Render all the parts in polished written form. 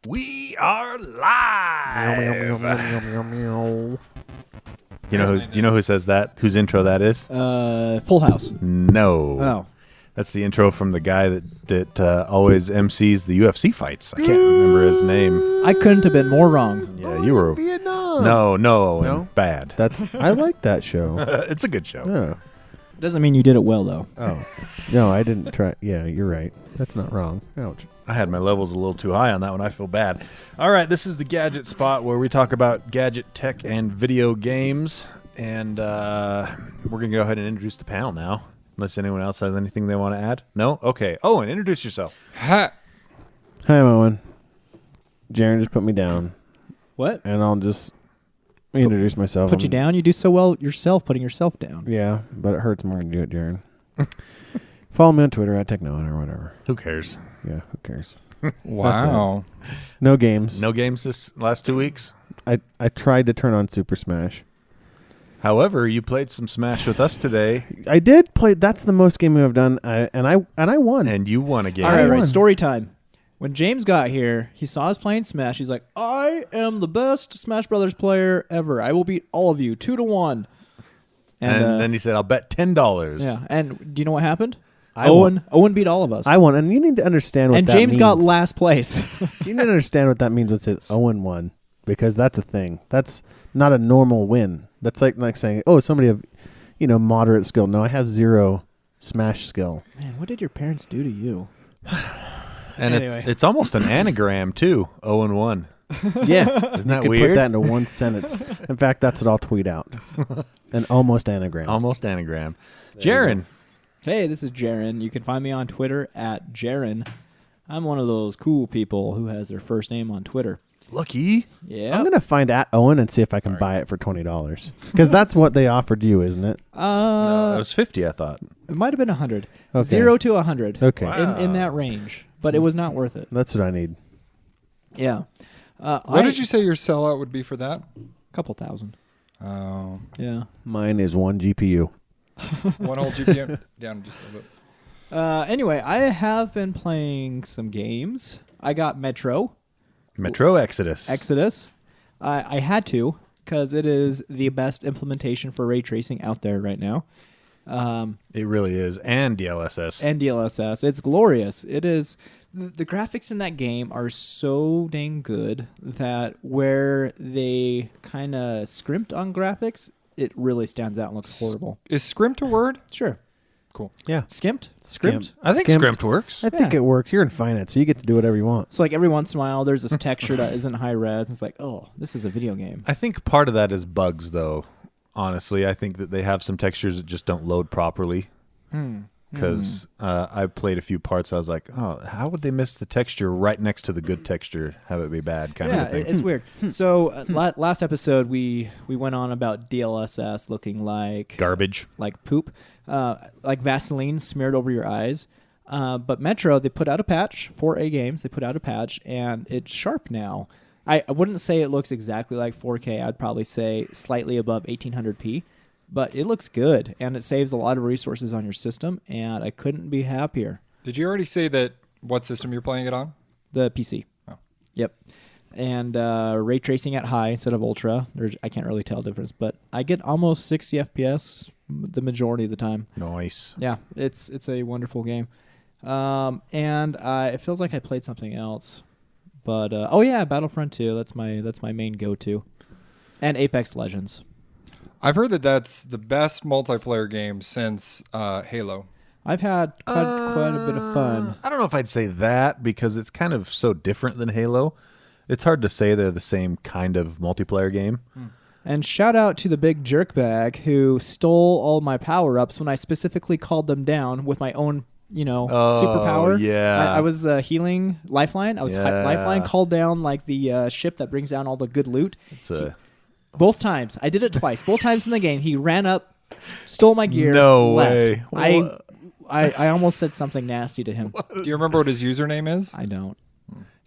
We are live. You know who says that? Whose intro that is? Full House. No. Oh. That's the intro from the guy that always MCs the UFC fights. I can't remember his name. I couldn't have been more wrong. Yeah, you were. Vietnam. No, No? and bad. I like that show. It's a good show. Yeah. Doesn't mean you did it well, though. Oh. No, I didn't try. Yeah, you're right. That's not wrong. Ouch. I had my levels a little too high on that one. I feel bad. All right, this is the Gadget spot where we talk about gadget tech and video games. And we're going to go ahead and introduce the panel now. Unless anyone else has anything they want to add. No? Okay. Owen, introduce yourself. Hi, I'm Owen. Jarron just put me down. What? And I'll just introduce myself. Put you down? You do so well yourself putting yourself down. Yeah, but it hurts more to do it, Jarron. Follow me on Twitter at TechNoan or whatever. Who cares? Yeah, who cares? Wow. No games. No games this last 2 weeks? I tried to turn on Super Smash. However, you played some Smash with us today, I did play. That's the most gaming I've done, and I won. and you won a game. All right, won. story time. When James got here, he saw us playing Smash. He's like, I am the best Smash Brothers player ever. I will beat all of you 2-1. And then he said, I'll bet $10. yeah. And do you know what happened? I Owen beat all of us. I won, and you need to understand what and that James means. got last place. You need to understand what that means when it says Owen won, because that's a thing. That's not a normal win. That's like saying, oh, somebody of, moderate skill. No, I have 0 Smash skill. Man, what did your parents do to you? And Anyway. it's almost an anagram, too. 0-1. Yeah. Isn't that You could weird? put that into one sentence. In fact, that's what I'll tweet out. An almost anagram. Almost anagram. Jarron. Hey, this is Jarron. You can find me on Twitter at Jarron. I'm one of those cool people who has their first name on Twitter. Lucky. Yeah. I'm going to find at Owen and see if I can buy it for $20. Because that's what they offered you, isn't it? No, it was 50, I thought. It might have been 100. Okay. 0 to 100. Okay. Wow. In that range. But it was not worth it. That's what I need. Yeah. What did you say your sellout would be for that? Couple thousand. Oh, Yeah. Mine is 1 GPU. one whole GPU down just a little bit. Anyway, I have been playing some games. I got Metro Metro Exodus. I had to, because it is the best implementation for ray tracing out there right now. It really is. And DLSS. And DLSS. It's glorious. It is. The graphics in that game are so dang good that where they kind of scrimped on graphics, it really stands out and looks horrible. Is scrimped a word? Sure. Cool. Yeah. Skimped? Skimped. I think Skimped. script works. I think Yeah. it works. You're in finance, so you get to do whatever you want. So like every once in a while, there's this texture that isn't high res. And it's like, oh, this is a video game. I think part of that is bugs, though. Honestly, I think that they have some textures that just don't load properly. Because I played a few parts, I was like, oh, how would they miss the texture right next to the good texture? Have it be bad, kind Yeah, of a thing. it's weird. So last episode, we went on about DLSS looking like Garbage. like poop, like Vaseline smeared over your eyes. But Metro, they put out a patch for A games. They put out a patch, and it's sharp now. I wouldn't say it looks exactly like 4K. I'd probably say slightly above 1800p. But it looks good, and it saves a lot of resources on your system, and I couldn't be happier. Did you already say that what system you're playing it on? The PC. Oh. Yep. And ray tracing at high instead of ultra. I can't really tell the difference, but I get almost 60 FPS the majority of the time. Nice. Yeah, it's a wonderful game. And it feels like I played something else. But oh yeah, Battlefront 2. That's my main go-to. And Apex Legends. I've heard that that's the best multiplayer game since Halo. I've had quite a bit of fun. I don't know if I'd say that because it's kind of so different than Halo. It's hard to say they're the same kind of multiplayer game. And shout out to the big jerkbag who stole all my power-ups when I specifically called them down with my own, superpower. Yeah. I was the healing lifeline. I was Yeah. lifeline called down like the ship that brings down all the good loot. It's a Both times. I did it twice. Both times in the game. He ran up, stole my gear, No left. way. I almost said something nasty to him. Do you remember what his username is? I don't.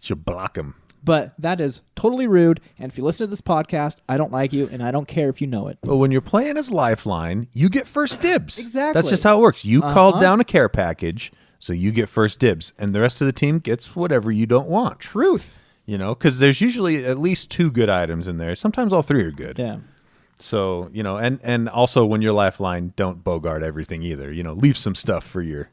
should block him. But that is totally rude. And if you listen to this podcast, I don't like you, and I don't care if you know it. But when you're playing as Lifeline, you get first dibs. Exactly. That's just how it works. You called down a care package, so you get first dibs, and the rest of the team gets whatever you don't want. Truth. You know, because there's usually at least 2 good items in there. Sometimes all 3 are good. Yeah. So, you know, and also when you're lifeline, don't bogart everything either. You know, leave some stuff for your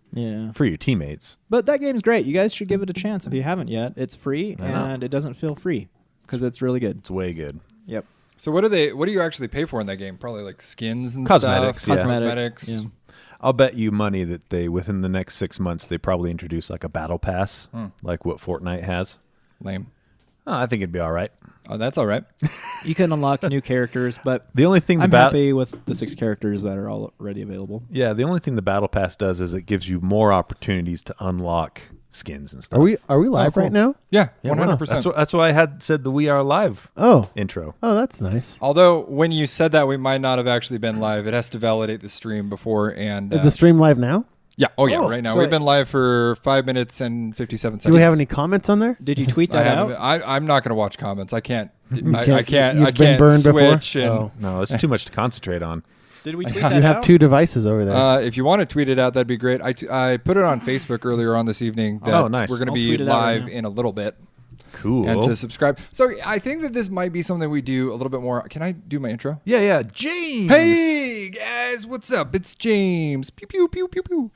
teammates. But that game's great. You guys should give it a chance if you haven't yet. It's free and it doesn't feel free because it's really good. It's way good. Yep. So what do you actually pay for in that game? Probably like skins and Cosmetics, stuff. yeah. Cosmetics. Yeah. I'll bet you money that they, within the next 6 months, they probably introduce like a battle pass, like what Fortnite has. Lame. Oh, I think it'd be all right. Oh, that's all right. You can unlock new characters, but The only thing I'm happy with the 6 characters that are already available. Yeah, the only thing the battle pass does is it gives you more opportunities to unlock skins and stuff. Are we live cool. right now? Yeah, Yeah, 100%. that's why I had said the We Are Live Oh, intro. that's nice. Although when you said that, we might not have actually been live. It has to validate the stream before and Is the stream live now? yeah. Oh yeah, Oh, right now so we've been live for 5 minutes and 57 seconds. Do we have any comments on there? Did you tweet I that haven't. out? I'm not going to watch comments. I can't. I can't- can't. you've I been can't burned before? switch. And Oh. No, it's too much to concentrate on. Did we tweet You that have out? 2 devices over there. If you want to tweet it out, that'd be great. I put it on Facebook earlier on this evening. That Oh, nice. We're going to I'll be tweet it out right live now. in a little bit. Cool. And to subscribe. So I think that this might be something we do a little bit more. Can I do my intro? Yeah, James. Hey guys, what's up? It's James. Pew pew pew pew pew.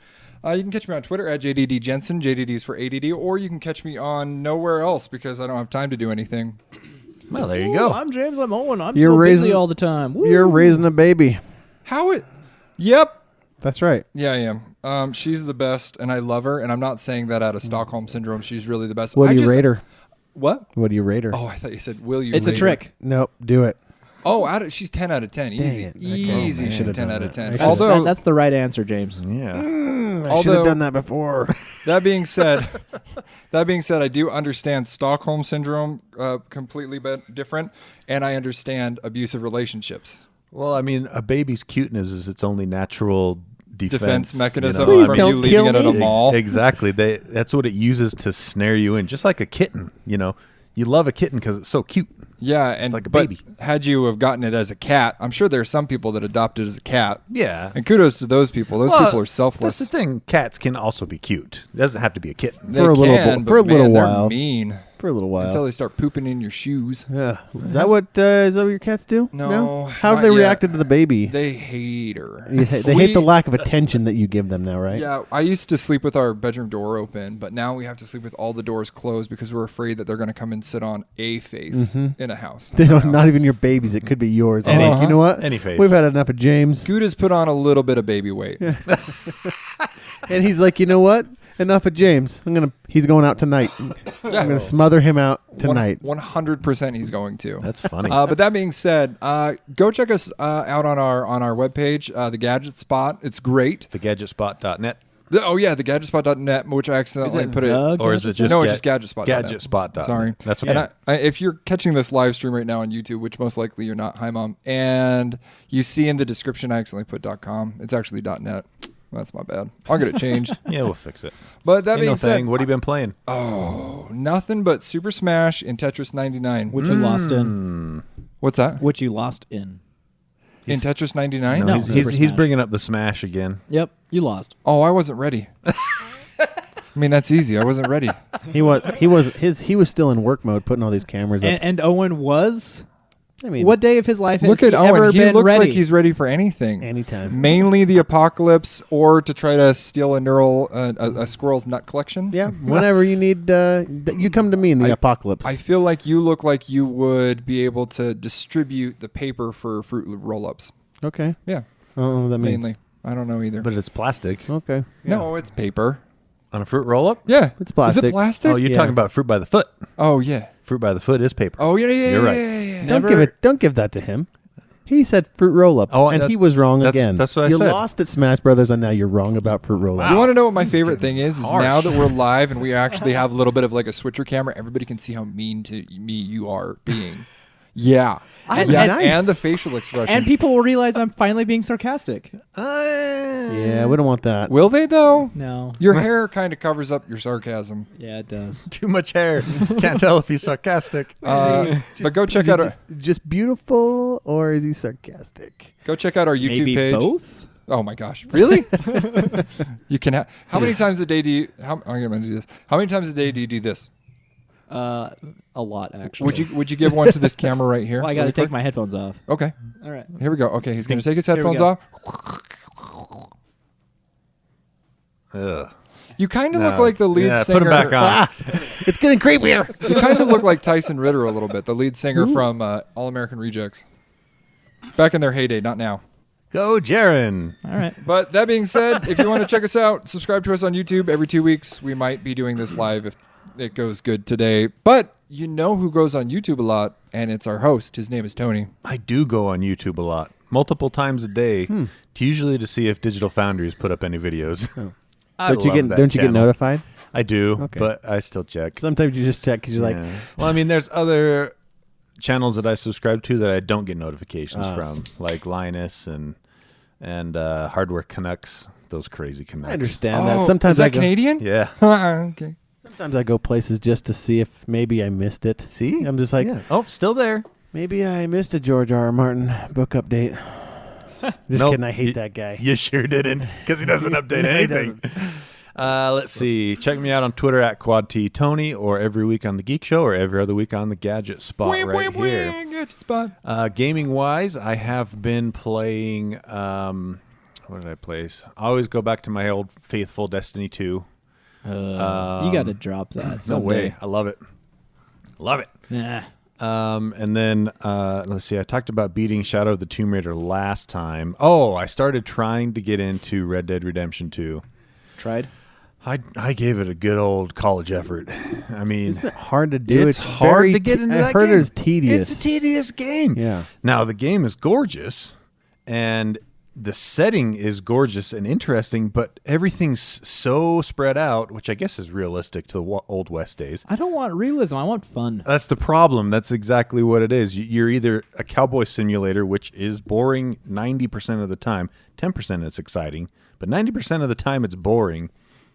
You can catch me on Twitter at JDD Jensen. JDD is for ADD, or you can catch me on nowhere else because I don't have time to do anything. Well, there you go. I'm James. I'm Owen. I'm You're so busy raising- all the time. Woo. You're raising a baby. How it? Yep. That's right. Yeah, I am. She's the best, and I love her. And I'm not saying that out of Stockholm syndrome. She's really the best. What I do you just- rate her? What? What do you rate her? Oh, I thought you said, will you? It's a rate her? trick. Nope, do it. Oh, she's 10 out of 10. Easy. it. Okay. Easy. I She's should've 10 done out of that. 10. I That's, Although, that's the right answer, James. Yeah. I should although- have done that before. that being said, I do understand Stockholm syndrome completely different, and I understand abusive relationships. Well, I mean, a baby's cuteness is its only natural defense mechanism Please from don't you leaving kill it at a me. mall. Exactly. That's what it uses to snare you in, just like a kitten. You know, you love a kitten because it's so cute. Yeah, and like a but baby. had you have gotten it as a cat, I'm sure there are some people that adopt it as a cat. Yeah. And kudos to those people. Those people are selfless. That's the thing. Cats can also be cute. It doesn't have to be a kitten. They For a little can, bo- but for a man, little they're while. mean For a little while. until they start pooping in your shoes. Yeah. Is that what your cats do? No, How have not they yet. reacted to the baby? They hate her. They hate the lack of attention that you give them now, right? Yeah, I used to sleep with our bedroom door open, but now we have to sleep with all the doors closed because we're afraid that they're going to come and sit on a face in a house. They don't. Not even your baby's. It could be yours. Any- Like, you know what? any face. We've had enough of James. Scoota's put on a little bit of baby weight. And he's like, you know what? Enough of James. He's going out tonight. I'm gonna smother him out tonight. 100% he's going to. That's funny. But that being said, go check us out on our webpage, the Gadget Spot. It's great. TheGadgetSpot.net. The GadgetSpot.net, which I accidentally put it. Or is it just No, it's just GadgetSpot.net. GadgetSpot.net. Sorry. That's okay. And if you're catching this live stream right now on YouTube, which most likely you're not, hi mom, and you see in the description I accidentally put .com, it's actually .net. That's my bad. I'll get it changed. Yeah, we'll fix it. But that Ain't being no said, thing. What have you been playing? oh, nothing but Super Smash and Tetris 99. Which you lost in. What's that? Which you lost in. In Tetris 99? No. he's Super he's Smash. bringing up the Smash again. Yep, you lost. Oh, I wasn't ready. I mean, that's easy. I wasn't ready. He was still in work mode, putting all these cameras up. And Owen was? I mean, What day of his life has Look at he Owen. ever He been looks ready? like he's ready for anything. anytime? Mainly the apocalypse, or to try to steal a squirrel's nut collection. Yeah. Whenever you need, you come to me in the apocalypse. I feel like you look like you would be able to distribute the paper for fruit roll-ups. Okay. Yeah, I don't know what that means. mainly. I don't know either. But it's plastic. Okay. No, it's paper. On a fruit roll-up? Yeah, It's plastic. Is it plastic? Oh, you're Yeah. talking about fruit by the foot. Oh, yeah. Fruit by the foot is paper. Oh, yeah, yeah, You're yeah, right. yeah, yeah. Never- Don't give that to him. He said fruit roll up, Oh, and that- he was wrong that's- again. that's what I you said. lost at Smash Brothers, and now you're wrong about fruit roll up. You want to know what my favorite thing is? Harsh. Now that we're live and we actually have a little bit of like a switcher camera, everybody can see how mean to me you are being. Yeah. And- yeah. nice. And the facial expression. And people will realize I'm finally being sarcastic. Yeah, we don't want that. Will they though? No. Your hair kind of covers up your sarcasm. Yeah, it does. Too much hair. Can't tell if he's sarcastic. But go check Is he out our just beautiful, or is he sarcastic? YouTube Maybe page. both? Oh my gosh, really? You can have. How many times a day do you? I'm going to do this. How many times a day do you do this? A lot, actually. Would you give one to this camera right here? Well, I got to really take quick? my headphones off. Okay. All right. Here we go. Okay, he's going to take his Here we headphones go. off. Ugh. You kind of No. look like the lead Yeah, singer. put him back on. It's getting creepier. You kind of look like Tyson Ritter a little bit, the lead singer from All American Rejects. Back in their heyday, not now. Go, Jarron. All right. But that being said, if you want to check us out, subscribe to us on YouTube every 2 weeks. We might be doing this live if it goes good today. But you know who goes on YouTube a lot, and it's our host. His name is Tony. I do go on YouTube a lot, multiple times a day, usually to see if Digital Foundries put up any videos. I Don't you love get that don't you get channel. notified? I do, Okay. but I still check. Sometimes you just check because you're like, Yeah. Well, I mean, there's other channels that I subscribe to that I don't get notifications from, like Linus and Hardware Canucks. Those crazy Canucks. I understand Oh, that. Sometimes is that I go, Canadian? Yeah. Okay. sometimes I go places just to see if maybe I missed it. See? I'm just like, Yeah. Oh, still there. maybe I missed a George R. R. Martin book update. Just Nope. kidding. I hate that guy. You sure didn't, because he doesn't update No, he anything. Let's see. Check me out on Twitter at QuadTTony, or every week on the Geek Show, or every other week on the Gadget Spot right here. Gadget Spot. Gaming wise, I have been playing. What did I play? I always go back to my old faithful Destiny 2. You got to drop that. No someday. way. I love it. Love it. Nah. And then let's see. I talked about beating Shadow of the Tomb Raider last time. Oh, I started trying to get into Red Dead Redemption 2. Tried? I gave it a good old college effort. I mean, Isn't it hard to do? it's hard very to get into I that heard game. it's tedious. It's a tedious game. Yeah. Now the game is gorgeous, and the setting is gorgeous and interesting, but everything's so spread out, which I guess is realistic to the old West days. I don't want realism. I want fun. That's the problem. That's exactly what it is. You're either a cowboy simulator, which is boring 90% of the time. 10% it's exciting, but 90% of the time it's boring.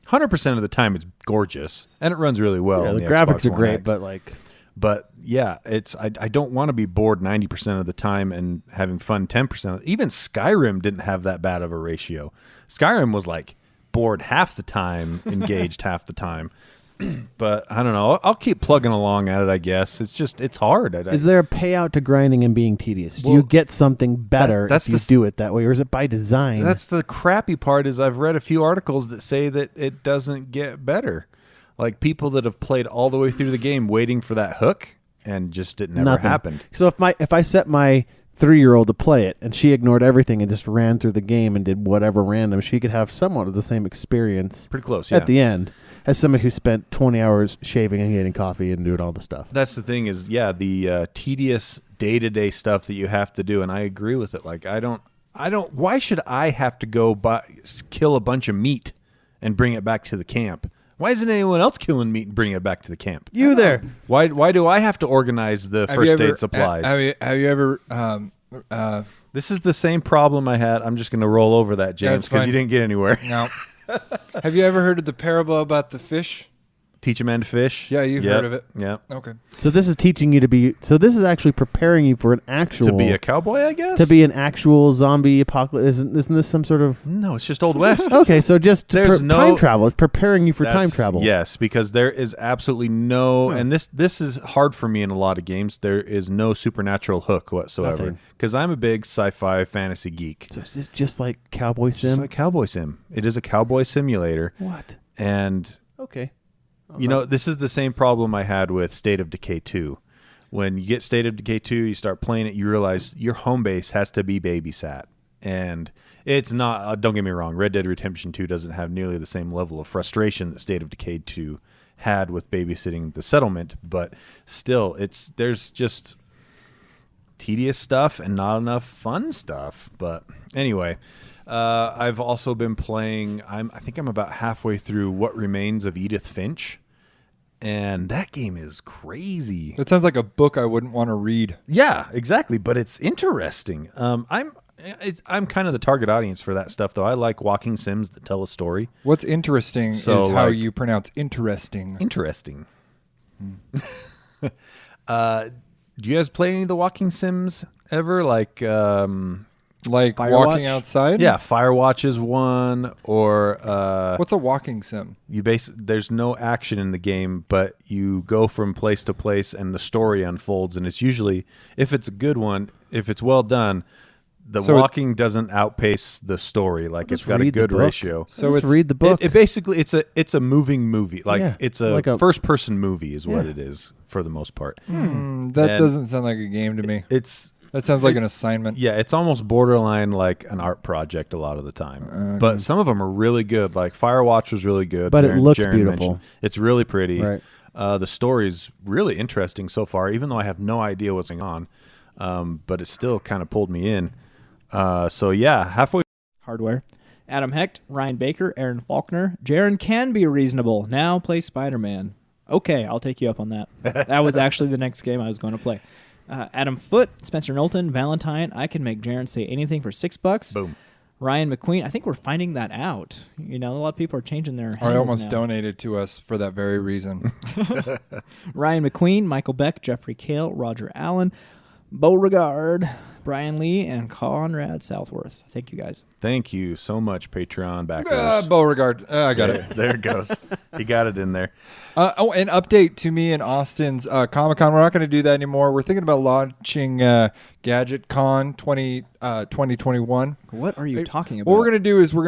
100% of the time it's gorgeous, and it runs really well. Yeah, on the the graphics Xbox are One great, X. but like, But yeah, I don't want to be bored 90% of the time and having fun 10%. Even Skyrim didn't have that bad of a ratio. Skyrim was like bored half the time, engaged half the time. But I don't know. I'll keep plugging along at it, I guess. It's hard. is there a payout to grinding and being tedious? Do Well, you get something better that's if you the do it that way, or is it by design? That's the crappy part. Is I've read a few articles that say that it doesn't get better. Like people that have played all the way through the game waiting for that hook, and just it never Nothing. happened. So if I set my 3-year-old to play it and she ignored everything and just ran through the game and did whatever random, she could have somewhat of the same experience Pretty close, yeah. at the end as somebody who spent 20 hours shaving and getting coffee and doing all the stuff. That's the thing is, yeah, the tedious day-to-day stuff that you have to do, and I agree with it. Like, I don't. Why should I have to go kill a bunch of meat and bring it back to the camp? Why isn't anyone else killing meat and bringing it back to the camp? You there. Why do I have to organize the first aid supplies? Have you ever? This is the same problem I had. I'm just going to roll over that, James, it's because fine. you didn't get anywhere. No. Have you ever heard of the parable about the fish? Teach a man to fish. Yeah, you've Yep, heard of it. Yeah. Okay. So this is teaching you to be. So this is actually preparing you for an actual. To be a cowboy, I guess. to be an actual zombie apocalypse. Isn't this some sort of? No, it's just Old West. Okay, so just There's no- time travel. It's preparing you for time That's- travel. Yes, because there is absolutely no, and this is hard for me in a lot of games. There is no supernatural hook whatsoever Nothing. because I'm a big sci-fi fantasy geek. So is this just like Cowboy It's Sim? just like Cowboy Sim. It is a cowboy simulator, What? and Okay. you know this is the same problem I had with State of Decay 2. When you get State of Decay 2, you start playing it, you realize your home base has to be babysat. And it's not, don't get me wrong, Red Dead Redemption 2 doesn't have nearly the same level of frustration that State of Decay 2 had with babysitting the settlement, but still, there's just tedious stuff and not enough fun stuff. But anyway, I've also been playing, I think I'm about halfway through What Remains of Edith Finch. And that game is crazy. That sounds like a book I wouldn't want to read. Yeah, exactly. But it's interesting. I'm kind of the target audience for that stuff, though. I like walking sims that tell a story. What's interesting So, is how like- you pronounce interesting. Interesting. Do you guys play any of the walking sims ever? Like Like Firewatch? walking outside? Yeah, Firewatch is one, or What's a walking sim? there's no action in the game, but you go from place to place and the story unfolds, and it's usually, if it's a good one, if it's well done, the walking doesn't outpace the story. Like it's got a good ratio. So just read the book. It basically it's a moving movie. Like Yeah, it's a, like a first person movie is what it is for the most part. That doesn't sound like a game to me. That sounds like an assignment. Yeah, it's almost borderline like an art project a lot of the time. But some of them are really good. Like Firewatch was really good. But it looks Jarron beautiful. mentioned. It's really pretty. Right. The story's really interesting so far, even though I have no idea what's going on. But it still kind of pulled me in. So yeah, halfway. Hardware. Adam Hecht, Ryan Baker, Aaron Faulkner. Jarron can be reasonable. Now play Spider-Man. Okay, I'll take you up on that. That was actually the next game I was going to play. Adam Foote, Spencer Knowlton, Valentine. I can make Jarron say anything for $6. Boom. Ryan McQueen. I think we're finding that out. You know, a lot of people are changing their I handles almost now. donated to us for that very reason. Ryan McQueen, Michael Beck, Jeffrey Kale, Roger Allen, Beauregard, Brian Lee, and Conrad Southworth. Thank you, guys. Thank you so much, Patreon backers. Beauregard. I got it. There it goes. He got it in there. An update to me and Austin's Comic-Con. We're not going to do that anymore. We're thinking about launching Gadget Con 2021. What are you talking about? What we're gonna do is we're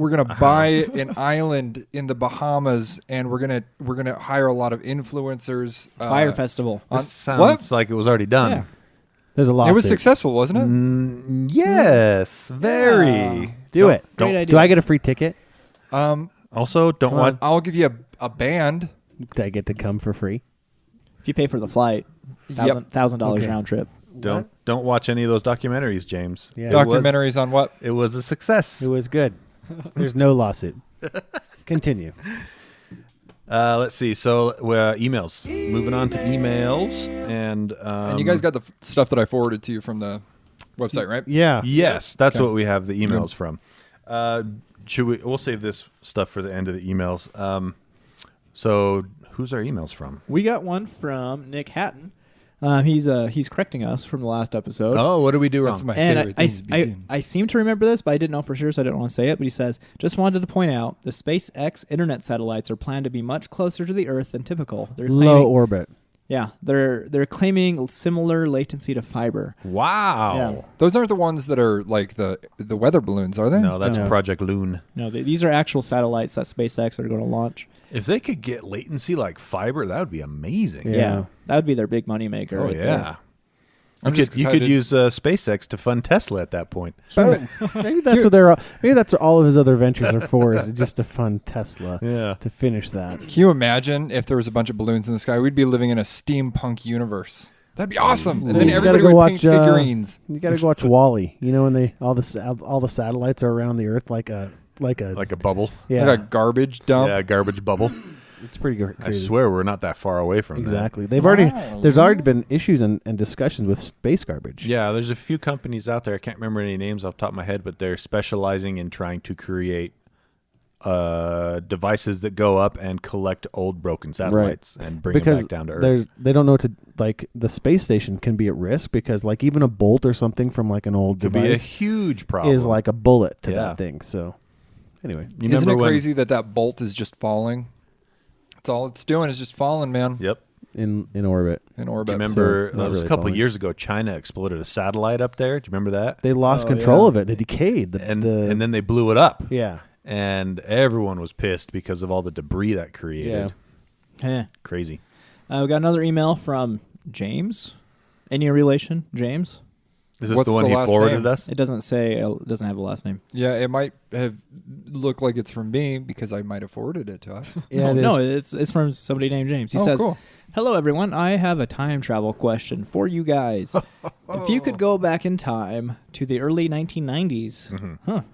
gonna buy an island in the Bahamas, and we're gonna hire a lot of influencers. Fire Festival. This sounds like it was already done. Yeah. There's a lot. It was successful, wasn't it? Yes, very. Do it. Great idea. Do I get a free ticket? Also, don't want. I'll give you a band. Do I get to come for free? If you pay for the flight, $1,000 Okay. round trip. Don't watch any of those documentaries, James. Yeah. Documentaries on what? It was a success. It was good. There's no lawsuit. Continue. Let's see. So emails. Moving on to emails, and And you guys got the stuff that I forwarded to you from the website, right? Yeah. yes, that's Okay. what we have the emails from. We'll save this stuff for the end of the emails. So who's our emails from? We got one from Nick Hatton. He's correcting us from the last episode. Oh, what did we do wrong? That's my And favorite thing to be doing. I seem to remember this, but I didn't know for sure, so I didn't want to say it. But he says, just wanted to point out the SpaceX internet satellites are planned to be much closer to the Earth than typical. They're Low claiming, orbit. yeah, they're claiming similar latency to fiber. Wow. Yeah. Those aren't the ones that are like the weather balloons, are they? No, that's No. Project Loon. No, these are actual satellites that SpaceX are going to launch. If they could get latency like fiber, that would be amazing. Yeah. That would be their big moneymaker. Oh right yeah. there. I'm You just could excited. use SpaceX to fund Tesla at that point. Maybe that's what they're. Maybe that's what all of his other ventures are for. Is just to fund Tesla. Yeah. To finish that. Can you imagine if there was a bunch of balloons in the sky? We'd be living in a steampunk universe. That'd be awesome. And You then just everybody gotta go would paint watch, figurines. You got to go watch Wall-E. You know when all the satellites are around the Earth like a Like a bubble. yeah. Like a garbage dump. Yeah, garbage bubble. It's pretty good. I swear we're not that far away from Exactly. that. They've already. There's already been issues and discussions with space garbage. Yeah, there's a few companies out there. I can't remember any names off the top of my head, but they're specializing in trying to create devices that go up and collect old broken satellites and bring them back down to Earth. They don't know what to like. The space station can be at risk because like even a bolt or something from like an old Could be a device huge problem. is like a bullet to Yeah. that thing. So anyway, You Isn't remember it when- crazy that bolt is just falling? That's all it's doing is just falling, man. Yep. in orbit, In Do orbit. you remember So, that not was really a couple falling. years ago? China exploded a satellite up there. Do you remember that? they lost Oh, control yeah. of it. It decayed. And then they blew it up. yeah, And everyone was pissed because of all the debris that created. Heh. Crazy. We got another email from James. Any relation, James? Is this What's the one the he last forwarded name? us? It doesn't say. It doesn't have a last name. Yeah, it might have looked like it's from me because I might have forwarded it to us. yeah. no, it is. it's from somebody named James. He Oh, says, cool. "Hello, everyone. I have a time travel question for you guys. If you could go back in time to the early 1990s,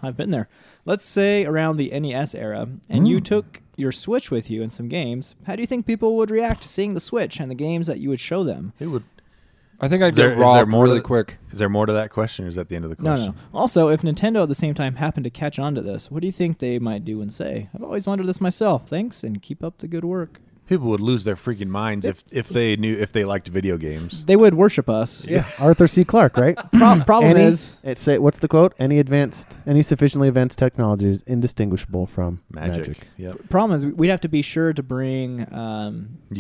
I've been there. Let's say around the NES era, and you took your Switch with you in some games. How do you think people would react to seeing the Switch and the games that you would show them?" It would. I think I'd Is there- get is there robbed more to really the- quick. Is there more to that question, or is that the end of the No, question? no. Also, if Nintendo at the same time happened to catch on to this, what do you think they might do and say? I've always wondered this myself. Thanks, and keep up the good work. People would lose their freaking minds if they liked video games. They would worship us. Yeah, Arthur C. Clarke, right? Problem is, what's the quote? Any sufficiently advanced technology is indistinguishable from magic. Yep. problem is we'd have to be sure to bring You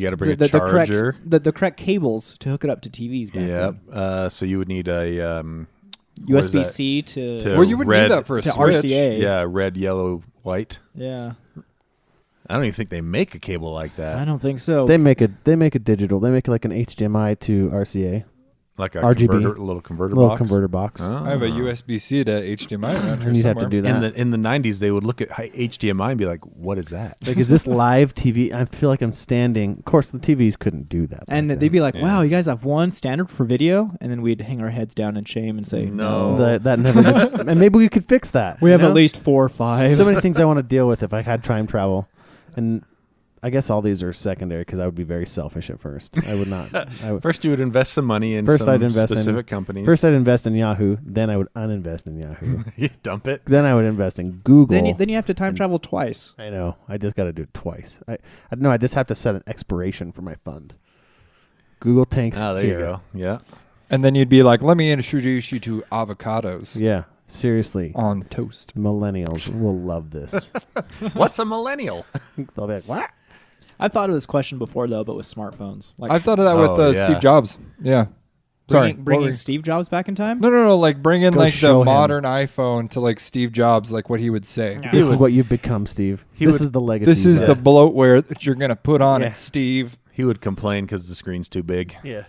got to bring a the charger. correct the correct cables to hook it up to TVs. Back Yep. then. So you would need a what is that? USB-C to Well, you wouldn't red- need that for a to Switch. RCA. Yeah, red, yellow, white. Yeah, I don't even think they make a cable like that. I don't think so. They make it digital. They make it like an HDMI to RCA, Like a RGB. little converter little box. converter box. Oh. I have a USB-C to HDMI around here And you'd have somewhere. to do that. In the 90s, they would look at HDMI and be like, "What is that?" Like, is this live TV? I feel like I'm standing. Of course, the TVs couldn't do that. and back they'd be like, Yeah. "Wow, you guys have one standard for video," and then we'd hang our heads down in shame and say, No. then. That never. Gets, and maybe we could fix that. We have you know? at least 4 or 5. so many things I want to deal with if I had time travel, and I guess all these are secondary because I would be very selfish at first. I would not. First, you would invest some money in First some I'd invest in- specific companies. First, I'd invest in Yahoo. Then I would uninvest in Yahoo. you dump it. Then I would invest in Google. then you have to time travel twice. I know. I just got to do it twice. I just have to set an expiration for my fund. Google tanks. Oh, there here. you go. Yeah. And then you'd be like, let me introduce you to avocados Yeah. Seriously. on toast. Millennials will love this. What's a millennial? They'll be like, what? I've thought of this question before though, but with smartphones, like I've thought of that with Oh, yeah. Steve Jobs. Yeah. Sorry. bringing what were- Steve Jobs back in time. No. Like bring in Go like the show him. modern iPhone to like Steve Jobs, like what he would say. Yeah. This is what you've become, Steve. He This would- is the legacy. This is you the have. bloatware that you're gonna put on Yeah. it, Steve. He would complain because the screen's too big. Yeah.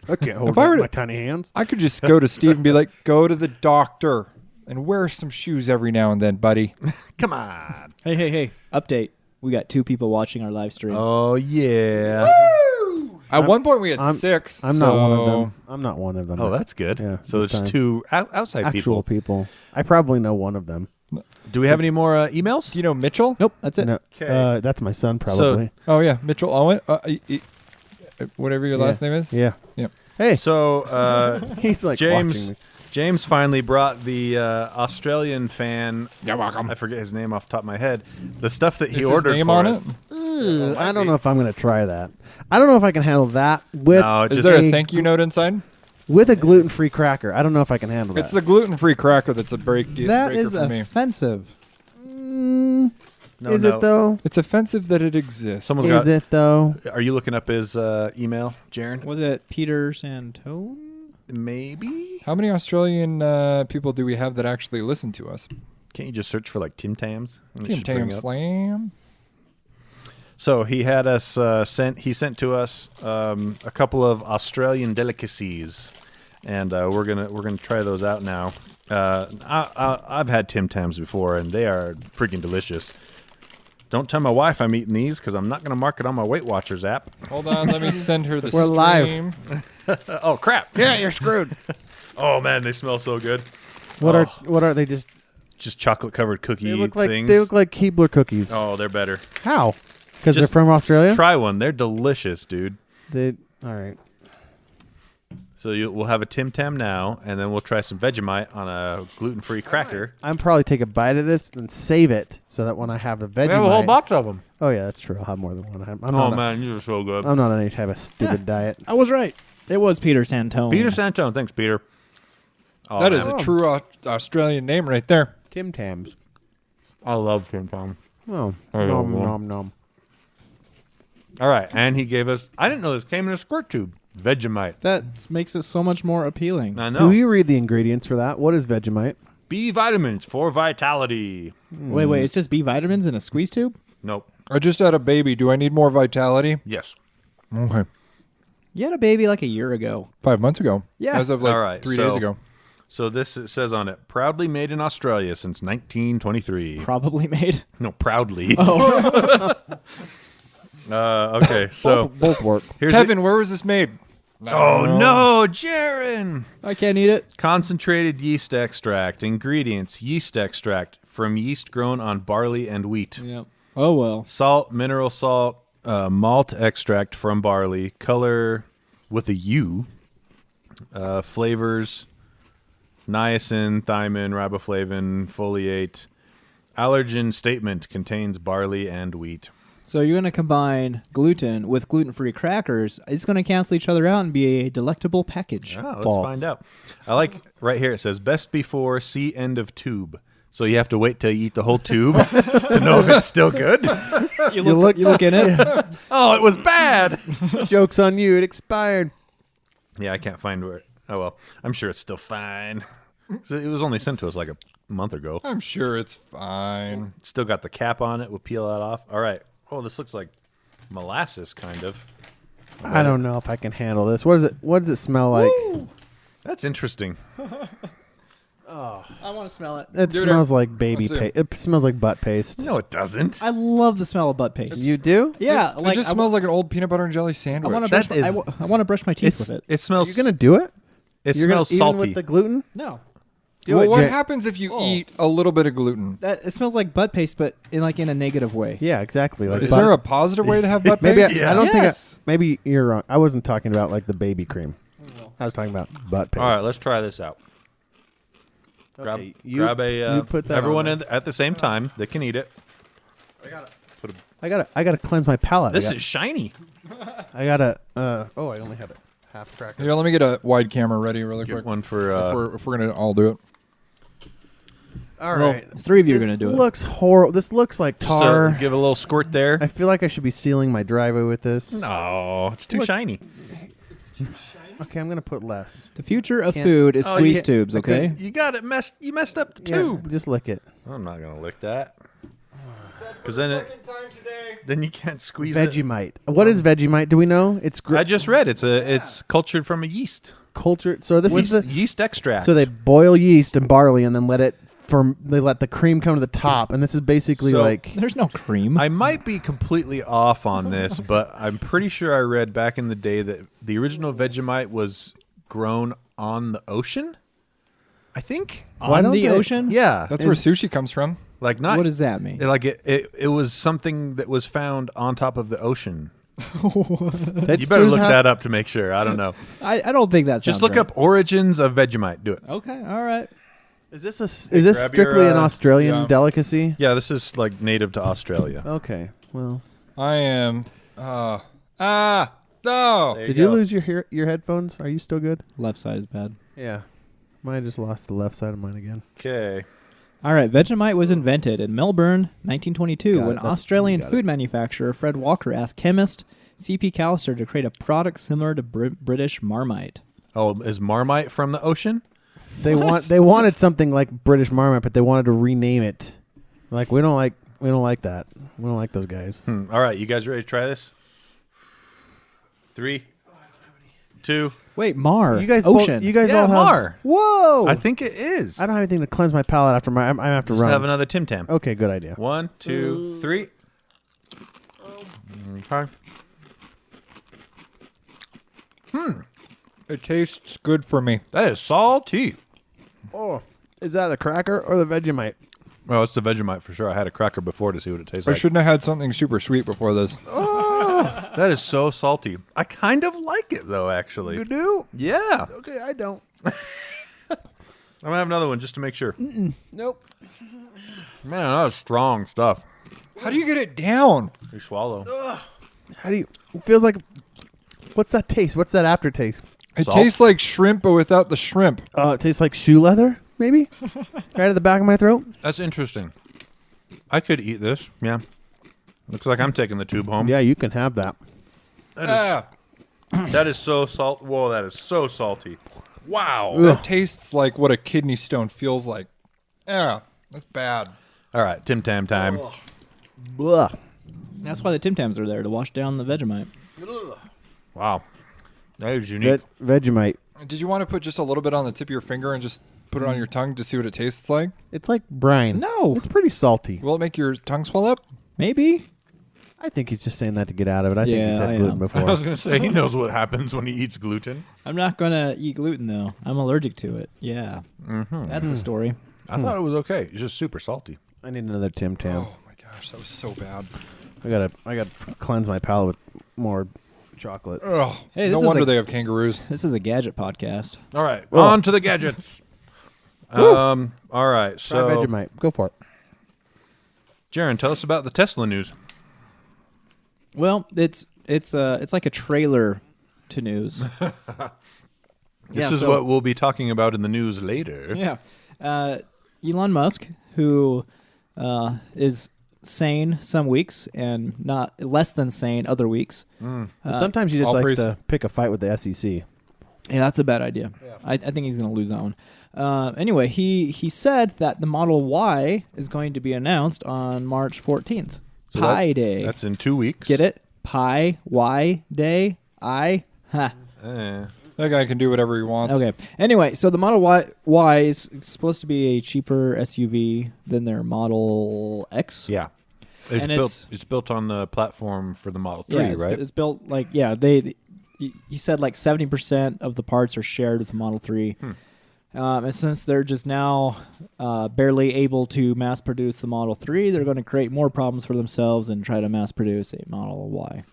I can't hold If I were up to- my tiny hands. I could just go to Steve and be like, go to the doctor and wear some shoes every now and then, buddy. Come on. Hey! Update. We got 2 people watching our live stream. Oh yeah. At one point we had I'm- 6. I'm not one of them. I'm not one of them. Oh, that's good. Yeah, so this there's time. 2 outside actual people. people. I probably know one of them. Do we have any more emails? Do you know Mitchell? Nope, that's it. No, 'Kay. that's my son, probably. Oh yeah, Mitchell Owen. Whatever your last name is. Yeah. Yep. Hey, So he's like watching James me. James finally brought the Australian fan. You're welcome. I forget his name off the top of my head. The stuff that he Is ordered his name for on us. it? I don't know if I'm going to try that. I don't know if I can handle that with No, Is just there a thank you note inside? with a gluten-free cracker. I don't know if I can handle It's that. the gluten-free cracker that's a breaker That is for me. offensive. No, is no. it though? It's offensive that it exists. Someone's Is got. it though? Are you looking up his email, Jarron? Was it Peter Santone? Maybe. How many Australian people do we have that actually listen to us? Can't you just search for like Tim Tams? And it Tim should bring Tam up? Slam. So he had us sent to us a couple of Australian delicacies, and we're gonna try those out now. I've had Tim Tams before, and they are freaking delicious. Don't tell my wife I'm eating these because I'm not gonna mark it on my Weight Watchers app. Hold on, let me send her the We're live. stream. Oh crap! Yeah, you're screwed. Oh man, they smell so good. What Oh. are they? Just Just chocolate covered cookie they look like things. they look like Keebler cookies. Oh, they're better. How? Because they're Just from Australia. Try one. They're delicious, dude. All right. So we'll have a Tim Tam now, and then we'll try some Vegemite on a gluten-free cracker. I'm probably take a bite of this and save it so that when I have the Vegemite. We have a whole box of them. Oh yeah, that's true. I'll have more than one. I'm Oh not man, these are so good. I'm not on any type of stupid diet. I was right. It was Peter Santone. Peter Santone, thanks, Peter. Oh, That is man. a true Australian name right there. Tim Tams. I love Tim Tam. Oh, I nom love nom nom. All right, and he gave us. I didn't know this came in a squirt tube. Vegemite. That makes it so much more appealing. I Do know. you read the ingredients for that? What is Vegemite? B vitamins for vitality. Wait, it's just B vitamins in a squeeze tube? Nope. I just had a baby. Do I need more vitality? Yes. Okay. You had a baby like a year ago. 5 months ago. Yeah. As of like All right, 3 so- days ago. So this it says on it, proudly made in Australia since 1923. Probably made. No, proudly. Okay, so both work. here's Kevin, where was this made? Oh no, Jarron! I can't eat it. Concentrated yeast extract. Ingredients: yeast extract from yeast grown on barley and wheat. Yep. Oh well. Salt, mineral salt, malt extract from barley. Color with a U. Flavors: niacin, thiamine, riboflavin, foliate. Allergen statement: contains barley and wheat. So you're going to combine gluten with gluten-free crackers. It's going to cancel each other out and be a delectable package. Oh, let's Balls. find out. I like right here. It says best before, see end of tube. So you have to wait till you eat the whole tube to know if it's still good. You look in it. Oh, it was bad. Joke's on you. It expired. Yeah, I can't find where. Oh well, I'm sure it's still fine. So it was only sent to us like a month ago. I'm sure it's fine. Still got the cap on it. We'll peel that off. All right. Oh, this looks like molasses, kind of. I don't know if I can handle this. What is it? What does it smell like? That's interesting. I want to smell it. It Give it smells a- like baby let's see. paste. It smells like butt paste. No, it doesn't. I love the smell of butt paste. You do? Yeah, It just smells like an old peanut butter and jelly sandwich. I want to That brush. is- I want to brush my teeth with it. It smells. You're gonna do it? It You're smells gonna, salty. Even with the gluten? No, Do well, it, what Jan- happens if you Oh. eat a little bit of gluten? it smells like butt paste, but in a negative way. Yeah, exactly. Like Is butt- there a positive way to have butt maybe paste? I don't think. Yes. Maybe you're wrong. I wasn't talking about like the baby cream. I was talking about butt paste. All right, let's try this out. Grab, Okay, you- grab a. you put that everyone on in at the same time. They can eat it. I gotta cleanse my palate. This is shiny. I gotta. Oh, I only had a half cracker. Here, let me get a wide camera ready really Get quick. one for. If we're gonna all do it. All Well, right, 3 of you are This going to do it. Looks horrible. This looks like just tar. give a little squirt there. I feel like I should be sealing my driveway with this. No, it's too Look. shiny. Okay, I'm gonna put less. The future of Can't- food is Oh, squeeze you- tubes. Okay. You got it messed. You messed up the Yeah, tube. just lick it. I'm not gonna lick that. Because then you can't squeeze it. Vegemite. What is Vegemite? Do we know? It's I just read it's cultured from a yeast. cultured. So this is the. Yeast extract. So they boil yeast and barley and then let it They let the cream come to the top, and this is basically So- like. There's no cream. I might be completely off on this, but I'm pretty sure I read back in the day that the original Vegemite was grown on the ocean. I think. Why On don't the they- ocean? Yeah, That's where sushi comes from. like not. What does that mean? Like it was something that was found on top of the ocean. You better look that up to make sure. I don't know. I don't think that's Just look up origins of Vegemite. Do it. Okay. All right. Is this grab strictly your, an Australian yeah. delicacy? Yeah, this is like native to Australia. Okay. Well, I am. No. There did go. you lose your headphones? Are you still good? Left side is bad. Yeah. Mine just lost the left side of mine again. Okay. All right. Vegemite was invented in Melbourne, 1922, Got it. when That's- Australian got it. food manufacturer Fred Walker asked chemist C.P. Callister to create a product similar to British Marmite. Oh, is Marmite from the ocean? They wanted something like British Marmite, but they wanted to rename it. Like we don't like that. We don't like those guys. All right, you guys ready to try this? 3, 2. Wait, Mar. You guys Ocean. you guys Yeah, all have Mar. Whoa! I think it is. I don't have anything to cleanse my palate after my. I have to Just run. have another Tim Tam. Okay, good idea. 1, 2, 3. Okay. It tastes good for me. That is salty. Oh, is that the cracker or the Vegemite? Oh, it's the Vegemite for sure. I had a cracker before to see what it tastes I like. shouldn't have had something super sweet before this. That is so salty. I kind of like it though, actually. do? Yeah. Okay, I don't. I'm gonna have another one just to make sure. Nope. Man, that is strong stuff. How do you get it down? You swallow. How do you? It feels like. What's that taste? What's that aftertaste? It Salt? tastes like shrimp, but without the shrimp. It tastes like shoe leather, maybe. Right at the back of my throat. That's interesting. I could eat this. Yeah. Looks like I'm taking the tube home. Yeah, you can have that. That is so salt. Whoa, that is so salty. Wow. That tastes like what a kidney stone feels like. Yeah, that's bad. All right, Tim Tam time. Blah. That's why the Tim Tams are there, to wash down the Vegemite. Wow. That is unique. Vegemite. Did you want to put just a little bit on the tip of your finger and just put it on your tongue to see what it tastes like? It's like brine. No. It's pretty salty. Will it make your tongue swell up? Maybe. I think he's just saying that to get out of it. I think Yeah, he's I had gluten am. before. I was going to say, he knows what happens when he eats gluten. I'm not going to eat gluten, though. I'm allergic to it. Yeah. Mm-hmm. That's the story. I thought it was okay. It's just super salty. I need another Tim Tam. Oh my gosh, that was so bad. I gotta cleanse my palate with more chocolate. Ugh. Hey, No this is wonder like- they have kangaroos. This is a Gadget podcast. All right, Whoa. on to the gadgets. All right, Try so Vegemite. Go for it. Jarron, tell us about the Tesla news. Well, it's like a trailer to news. This is what we'll be talking about in the news later. Yeah. Elon Musk, who is sane some weeks and not less than sane other weeks. Sometimes you just all like praise. to pick a fight with the SEC. Yeah, that's a bad idea. Yeah. I think he's going to lose that one. Anyway, he said that the Model Y is going to be announced on March 14th. So Pi Day. That's in 2 weeks. Get it? Pi, Y, Day, I. Ha. That guy can do whatever he wants. Okay. Anyway, so the Model Y is supposed to be a cheaper SUV than their Model X. Yeah. It's built on the platform for the Model 3, right? It's built like, he said like 70% of the parts are shared with the Model 3. And since they're just now barely able to mass produce the Model 3, they're going to create more problems for themselves and try to mass produce a Model Y.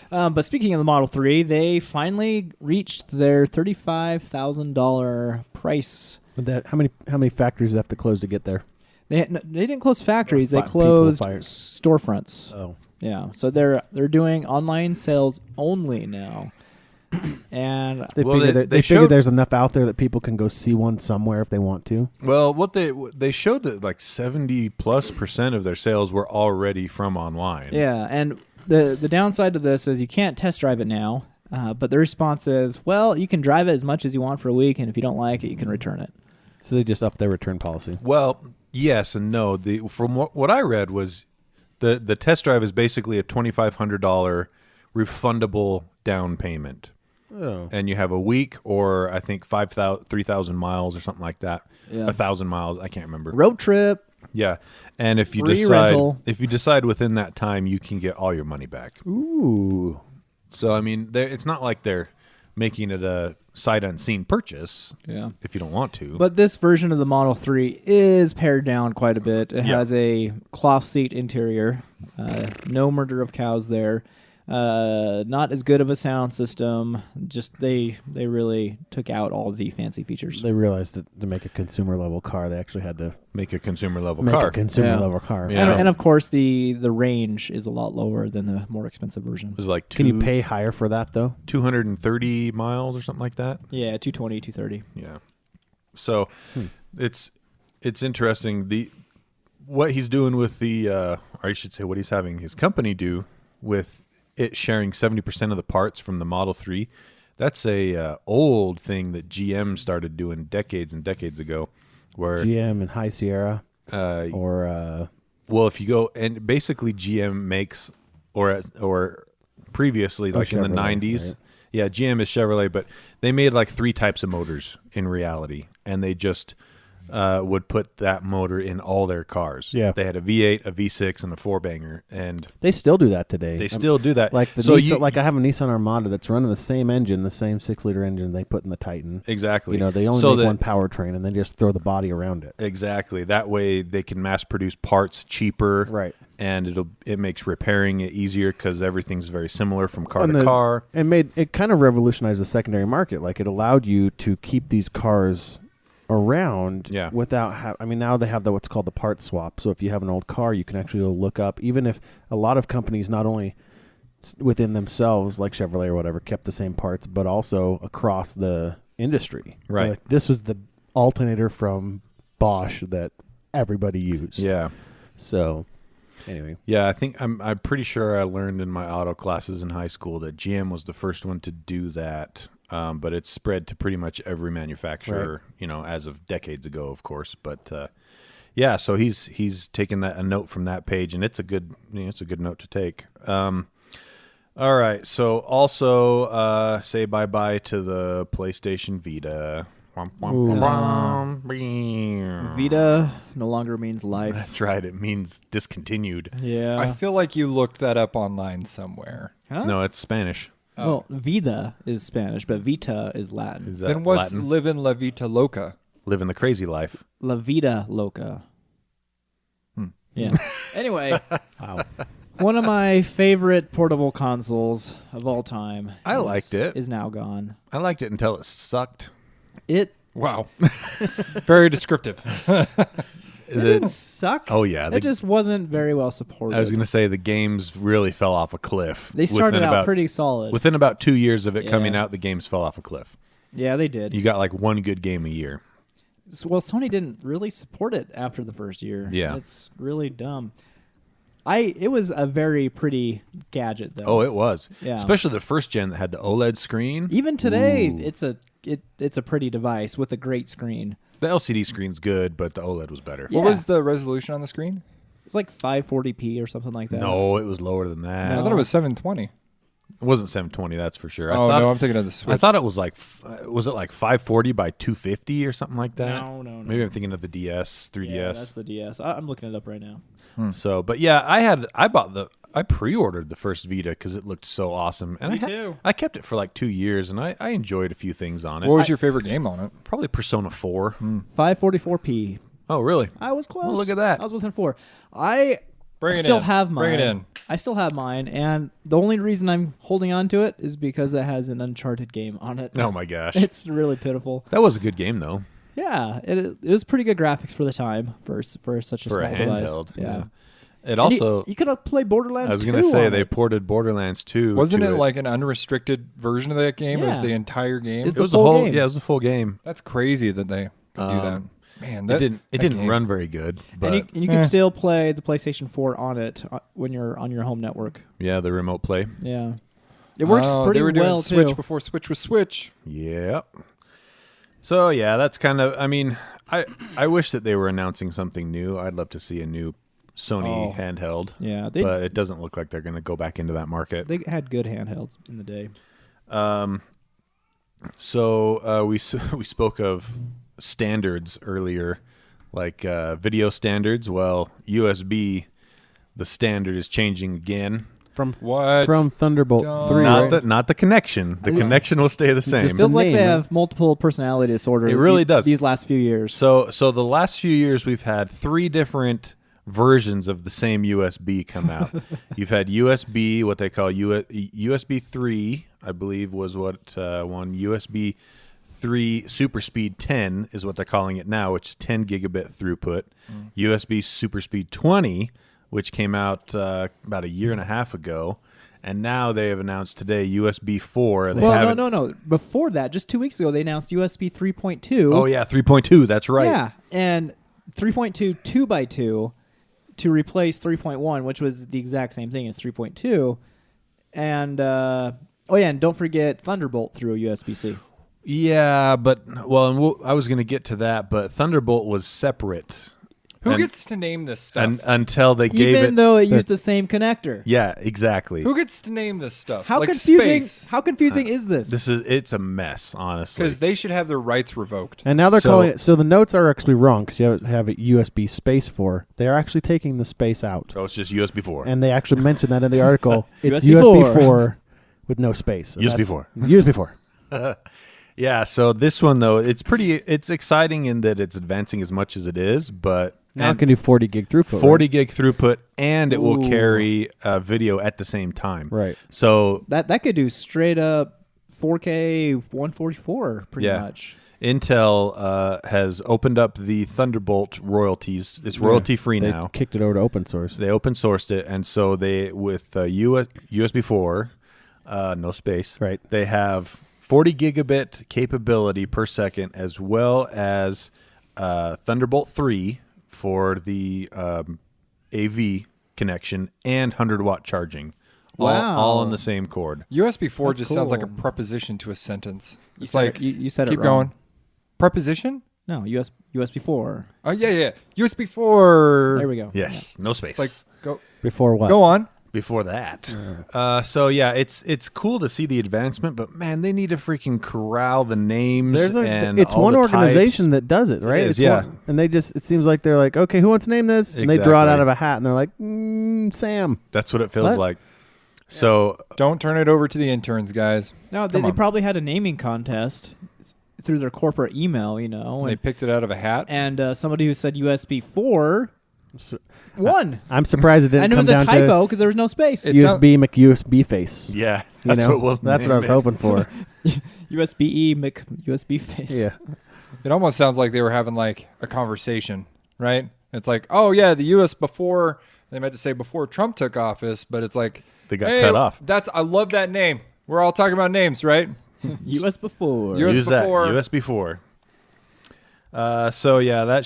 But speaking of the Model 3, they finally reached their $35,000 price. How many factories do they have to close to get there? They didn't close factories; they People closed fired. storefronts. Oh, Yeah, so they're doing online sales only now, and they Well, figure they they showed- figure there's enough out there that people can go see one somewhere if they want to. Well, what they showed that like 70+% of their sales were already from online. yeah, and the downside to this is you can't test drive it now. But the response is, well, you can drive it as much as you want for a week, and if you don't like it, you can return it. So they just upped their return policy. Well, yes and no. From what I read was the test drive is basically a $2,500 refundable down payment. Oh, And you have a week or I think 3,000 miles or something like that. Yeah. 1,000 miles. I can't remember. Road trip. Yeah. And if you Free rental. decide within that time, you can get all your money back. ooh, So, I mean, it's not like they're making it a sight unseen purchase Yeah. if you don't want to. But this version of the Model 3 is pared down quite a bit. It Yeah. has a cloth seat interior, no murder of cows there. Not as good of a sound system. Just they really took out all the fancy features. they realized that to make a consumer level car, they actually had to make a consumer level make car. a consumer Yeah. level car. Yeah. And of course, the range is a lot lower than the more expensive version. It was like Can you pay higher for that though? 230 miles or something like that. Yeah, 220, 230. Yeah. So it's interesting what he's doing with or I should say what he's having his company do with it sharing 70% of the parts from the Model 3. That's a old thing that GM started doing decades and decades ago where GM and High Sierra uh, or well, if you go and basically GM makes or previously like in the Chevrolet, 90s. right? Yeah, GM is Chevrolet, but they made like 3 types of motors in reality, and they just would put that motor in all their cars. Yeah. They had a V8, a V6, and a 4-banger, and they still do that today. they still do that. like the So Nissan, like I have a Nissan Armada that's running the same engine, the same 6-liter engine they put in the Titan. exactly. You know, they only So make that- one powertrain and then just throw the body around it. Exactly. That way they can mass produce parts cheaper. Right. And it makes repairing it easier because everything's very similar from car And to car. And it kind of revolutionized the secondary market. Like it allowed you to keep these cars around Yeah. without now they have what's called the part swap. So if you have an old car, you can actually go look up, even if a lot of companies not only within themselves like Chevrolet or whatever kept the same parts, but also across the industry. Right. Like, this was the alternator from Bosch that everybody used. Yeah. So anyway, Yeah, I think I'm pretty sure I learned in my auto classes in high school that GM was the first one to do that. But it's spread to pretty much every manufacturer, as of decades ago, of course. But yeah, so he's taken a note from that page, and it's a good note to take. All right, so also say bye bye to the PlayStation Vita. Vita no longer means life. That's right. It means discontinued. Yeah. I feel like you looked that up online somewhere. Huh? No, it's Spanish. Well, vida is Spanish, but Vita is Latin. Is that Then what's Latin? living La Vita Loca? Living the crazy life. La vida loca. Yeah. Anyway, wow. one of my favorite portable consoles of all time. I liked it. Is now gone. I liked it until it sucked. It Wow. Very descriptive. It didn't suck. Oh, yeah. It just wasn't very well supported. I was going to say the games really fell off a cliff. They started within out pretty solid. Within about 2 years of it coming Yeah. out, the games fell off a cliff. Yeah, they did. You got like one good game a year. Well, Sony didn't really support it after the first year. Yeah. It's really dumb. It was a very pretty gadget, though. Oh, it was. Yeah. Especially the first gen that had the OLED screen. Even today, Ooh. it's a pretty device with a great screen. The LCD screen's good, but the OLED was better. Yeah. What was the resolution on the screen? It's like 540p or something like that. No, it was lower than that. I thought it was 720. It wasn't 720, that's for sure. Oh, I thought, no, I'm thinking of the Switch. I thought it was like, was it like 540 by 250 or something like that? No. Maybe I'm thinking of the DS, 3DS. Yeah, that's the DS. I'm looking it up right now. So, but yeah, I pre-ordered the first Vita because it looked so awesome, and Me too. I kept it for like 2 years, and I enjoyed a few things on it. What was your favorite game on it? Probably Persona 4. 544p. Oh, really? I was close. Well, look at that. I was within 4. I Bring it still in. have mine. Bring it in. I still have mine, and the only reason I'm holding on to it is because it has an Uncharted game on it. Oh my gosh, It's really pitiful. that was a good game though. Yeah, it was pretty good graphics for the time for such a For small a device. handheld, Yeah. yeah. It And also, you could have played Borderlands. I was 2 gonna say on they it. ported Borderlands 2. Wasn't to it like an unrestricted version of that game? It was Yeah. the entire game? It's It was the a full whole game. Yeah, it was a full game. That's crazy that they could do that. Man, that It that didn't game- run very good, but And you can still play the PlayStation 4 on it when you're on your home network. yeah, the remote play. Yeah, it works pretty They were doing well Switch too. before Switch was Switch. Yep. So yeah, that's kind of. I mean, I wish that they were announcing something new. I'd love to see a new Sony handheld. Yeah, But it doesn't look like they're going to go back into that market. they had good handhelds in the day. So we spoke of standards earlier, like video standards. Well, USB, the standard is changing again. From What? Thunderbolt Dumb. 3, Not right? not the connection. The connection will stay the same. Just Feels like name, they right? have multiple personality disorders. It really does. These last few years. So the last few years we've had 3 different versions of the same USB come out. You've had USB, what they call USB 3, I believe was what one. USB 3 Super Speed 10 is what they're calling it now, which is 10 gigabit throughput. USB Super Speed 20, which came out about a year and a half ago. And now they have announced today USB 4. They Well, haven't- no. Before that, just 2 weeks ago, they announced USB 3.2. Oh, yeah, 3.2. That's right. Yeah, and 3.2 2x2 to replace 3.1, which was the exact same thing as 3.2. And and don't forget Thunderbolt through USB-C. Yeah, but I was going to get to that, but Thunderbolt was separate. Who And- gets to name this stuff? until they gave Even it. though it used the same connector. Yeah, exactly. Who gets to name this stuff? How like confusing? Space. How confusing is this? It's a mess, honestly. Because they should have their rights revoked. And now they're So- calling it. So the notes are actually wrong because you have a USB space 4. They are actually taking the space out, Oh, it's just USB 4. and they actually mentioned that in the article. It's USB USB 4 with no space. So USB that's- 4. USB 4. Yeah, so this one though, it's exciting in that it's advancing as much as it is, but Now it can do 40 gig throughput. 40 gig throughput, and it will Ooh. carry video at the same time. Right. So that could do straight up 4K 144 pretty Yeah. much. Intel has opened up the Thunderbolt royalties. It's royalty free They now. kicked it over to open source. They open sourced it, and so they with USB 4, no space. Right. They have 40 gigabit capability per second, as well as Thunderbolt 3 for the AV connection and 100-watt charging. Wow. All on the same cord. USB 4 That's just sounds like a cool. preposition to a sentence. It's said like, it- you said it keep wrong. going. Preposition? No, USB 4. Oh, yeah. USB 4. There we go. Yes, no space. It's like, go Before what? go on. Before that. So yeah, it's cool to see the advancement, but man, they need to freaking corral the names and it's all one the organization types. that does it, right? is, It's yeah. one- and they just, it seems like they're like, okay, who wants to name this? And they draw it Exactly. out of a hat and they're like, Sam. That's what it feels What? like. So Don't turn it over to the interns, guys. No, Come they on. probably had a naming contest through their corporate email, you know, They picked it out of a hat. and somebody who said USB 4 won. I'm surprised it didn't And it come was a down typo because there was no space. It USB McUSB face. yeah, You that's know? what we'll That's what I was name it. hoping for. USB-E USB face. Yeah. It almost sounds like they were having like a conversation, right? It's like, oh yeah, the U.S. before they meant to say before Trump took office, but it's like They got cut off. I love that name. We're all talking about names, right? U.S. before. US Use before. that. US before. So yeah, that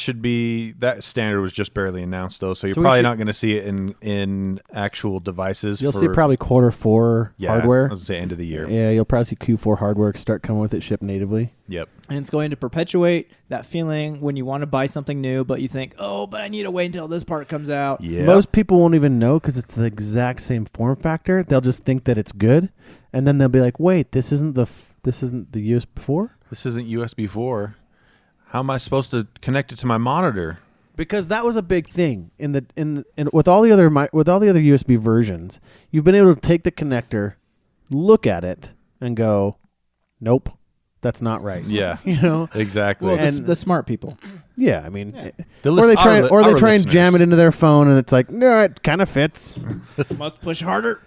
standard was just barely announced though, so you're So we probably should- not going to see it in actual devices. You'll see probably quarter 4 yeah, hardware. I was gonna say end of the year. Yeah, you'll probably see Q4 hardware start coming with it shipped natively. Yep. And it's going to perpetuate that feeling when you want to buy something new, but you think, oh, but I need to wait until this part comes out. Yeah. Most people won't even know because it's the exact same form factor. They'll just think that it's good, and then they'll be like, "Wait, this isn't the US before." This isn't USB 4. How am I supposed to connect it to my monitor? Because that was a big thing in with all the other USB versions. You've been able to take the connector, look at it, and go, "Nope, that's not right." Yeah. You know. Exactly. Well, And- the smart people. Yeah, I mean, The or they try our and jam listeners. it into their phone, and it's like, no, it kind of fits. Must push harder.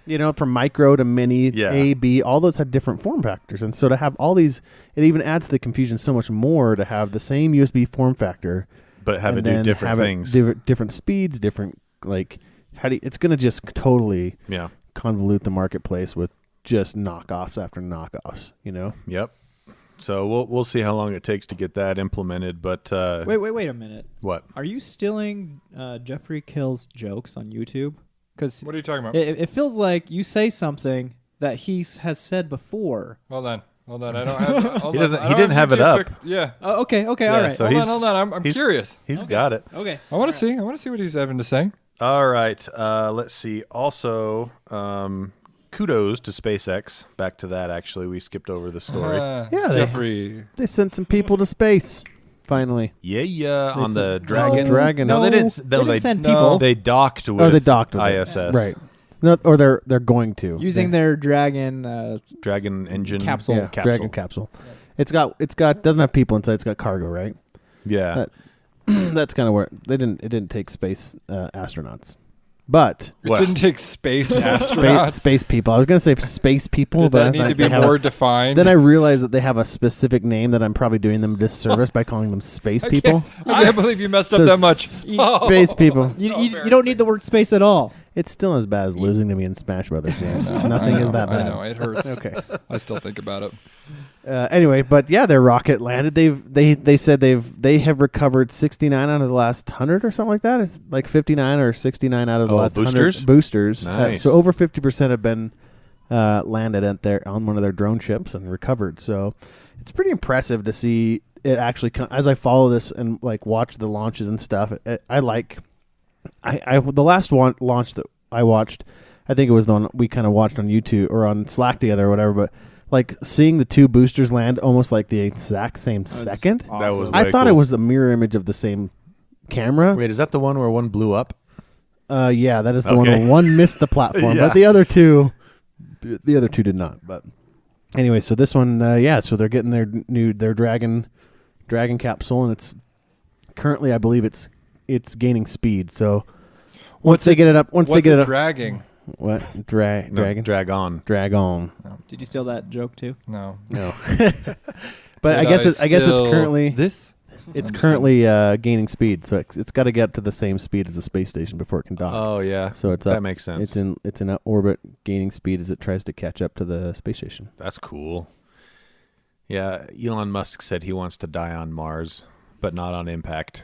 You know, from micro to mini, Yeah. A, B, all those had different form factors, and so to have all these, it even adds to the confusion so much more to have the same USB form factor, but have it and do then different have it things. different speeds, different it's going to just totally Yeah. convolute the marketplace with just knockoffs after knockoffs. You know, Yep. So we'll see how long it takes to get that implemented, but Wait a minute. what? Are you stealing Jeffrey Kill's jokes on YouTube? Because What are you talking about? it feels like you say something that he has said before. Hold on. I don't have. Hold He on. doesn't- I he don't didn't have it YouTube up. Yeah. Oh, okay, all Yeah, right. so Hold on. I'm he's- curious. He's got it. Okay. I want to see. I want to see what he's having to say. All right. Let's see. Also, kudos to SpaceX. Back to that, actually. We skipped over the story. Yeah, they- Jeffrey. they sent some people to space finally. Yeah, on the sent- Dragon. Dragon. No, they didn't. They didn't send No. people They docked with They docked with it. ISS. Right. No, or they're going to using their Dragon. Dragon engine Capsule. yeah, Dragon capsule. It's got doesn't have people inside. It's got cargo, right? Yeah. That's kind of where it didn't take space astronauts, but It What? didn't take space space, astronauts. space people. I was gonna say space people, Did but that I need thought to be they have more defined? then I realized that they have a specific name that I'm probably doing them a disservice by calling them space people. I can't believe you messed up The that much. Space people. You don't need the word space at all. It's still as bad as losing to me in Smash Brothers games. Nothing is that bad. I know it hurts. Okay. I still think about it. Anyway, but yeah, their rocket landed. They said they have recovered 69 out of the last 100 or something like that. It's like 59 or 69 out of the last boosters? 100 boosters. Nice. So over 50% have been landed on one of their drone ships and recovered. So it's pretty impressive to see it actually come. As I follow this and like watch the launches and stuff, I the last one launch that I watched, I think it was the one we kind of watched on YouTube or on Slack together or whatever, but like seeing the two boosters land almost like the exact same second. That was I way thought cool. it was a mirror image of the same camera. Wait, is that the one where one blew up? Yeah, that is the one Okay. where one missed the platform, Yeah. but the other two did not. But anyway, so this one, so they're getting their Dragon capsule, and it's currently, I believe it's gaining speed. So once they get it up, dragging? what dragon Drag on. drag on. Did you steal that joke too? No. No, but I guess it's currently this. it's I'm just currently gaining speed, so it's got to get up to the same speed as the space station before it can dock. Oh yeah. So it's that up. makes sense. It's in orbit, gaining speed as it tries to catch up to the space station. That's cool. Yeah, Elon Musk said he wants to die on Mars, but not on impact.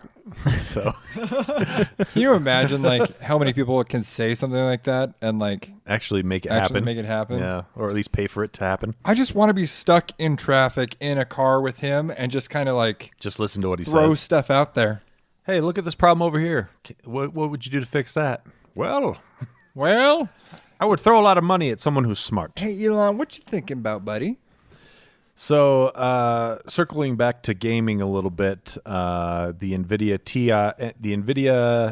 So Can you imagine like how many people can say something like that and like actually make it actually happen. make it happen? Yeah, or at least pay for it to happen. I just want to be stuck in traffic in a car with him and just kind of like Just listen to what he throw says. stuff out there. Hey, look at this problem over here. What would you do to fix that? Well, Well, I would throw a lot of money at someone who's smart. hey Elon, what you thinking about, buddy? So, circling back to gaming a little bit, the NVIDIA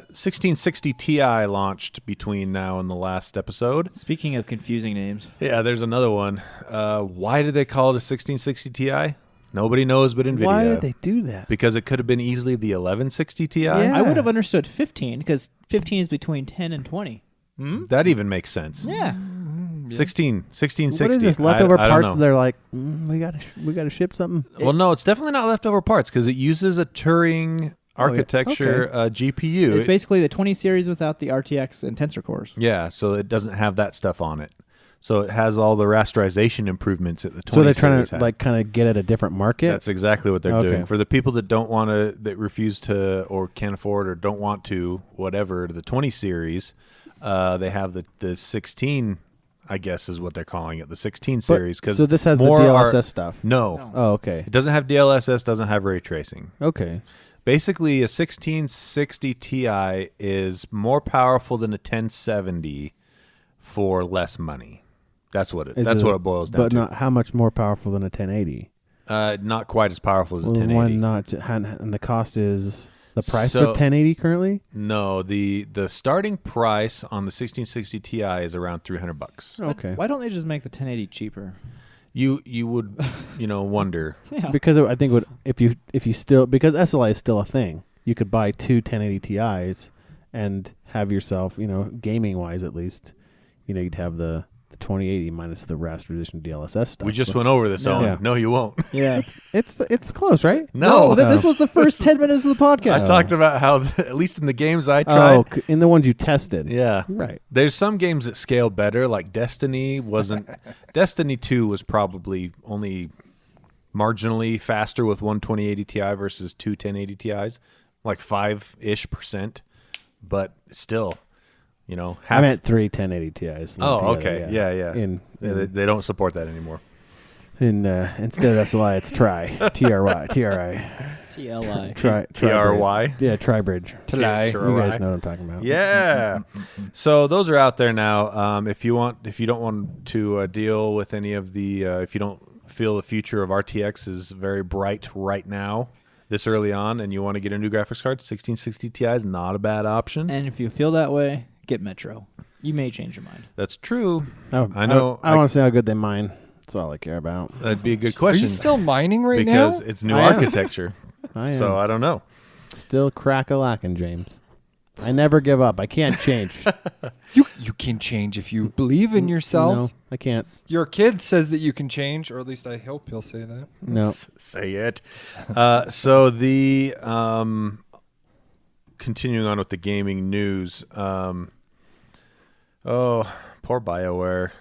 1660 Ti launched between now and the last episode. Speaking of confusing names, Yeah, there's another one. Why did they call it a 1660 Ti? Nobody knows but NVIDIA. Why did they do that? Because it could have been easily the 1160 Ti. Yeah. I would have understood 15 because 15 is between 10 and 20. That even makes sense. Yeah. 1660. What is this leftover I don't parts? know. They're like, we gotta ship something. Well, no, it's definitely not leftover parts because it uses a Turing architecture GPU. It's basically the 20 series without the RTX and tensor cores. Yeah, so it doesn't have that stuff on it. So it has all the rasterization improvements at the 20 So they're trying series to had. like kind of get at a different market. That's exactly what they're Okay. doing. For the people that don't want to, that refuse to, or can't afford, or don't want to, whatever, the 20 series, they have the 16, I guess is what they're calling it, the 16 series. So this has the more DLSS stuff. No. Oh, okay. It doesn't have DLSS, doesn't have ray tracing. Okay. Basically, a 1660 Ti is more powerful than a 1070 for less money. That's what it boils down but to. not how much more powerful than a 1080. Not quite as powerful as a Well, 1080. why not? And the cost is the price So- for 1080 currently. No, the starting price on the 1660 Ti is around $300. Okay. Why don't they just make the 1080 cheaper? You would wonder. Yeah. Because I think if you still, because SLI is still a thing, you could buy two 1080 Ti's and have yourself, gaming wise at least, you'd have the 2080 minus the rasterization DLSS stuff. We just But went over this, Owen. Yeah. No, you won't. Yeah. it's close, right? No. This was the first 10 minutes of the podcast. I talked about how, at least in the games I tried. Oh, in the ones you tested. Yeah. Right. There's some games that scale better, like Destiny wasn't. Destiny 2 was probably only marginally faster with one 2080 Ti versus two 1080 Ti's, like 5-ish%. But still, I half. meant three 1080 Ti's. Oh, together, okay. Yeah. In They don't support that anymore. instead of SLI, it's TRI. TRI. TLI. TRY? Yeah, Tribridge. Try. You guys know what I'm talking about. Yeah. So those are out there now. If you don't want to deal with any of the, if you don't feel the future of RTX is very bright right now, this early on, and you want to get a new graphics card, 1660 Ti is not a bad option. And if you feel that way, get Metro. You may change your mind. That's true. Oh, I know. I want to see how good they mine. That's all I care about. That'd be a good Are question. you still mining right now? because it's new I am. architecture. I am So I don't know. still crack-a-lackin', James. I never give up. I can't change. You can change if you believe in yourself. No, I can't. Your kid says that you can change, or at least I hope he'll say that. No. Say it. So the continuing on with the gaming news. Poor BioWare.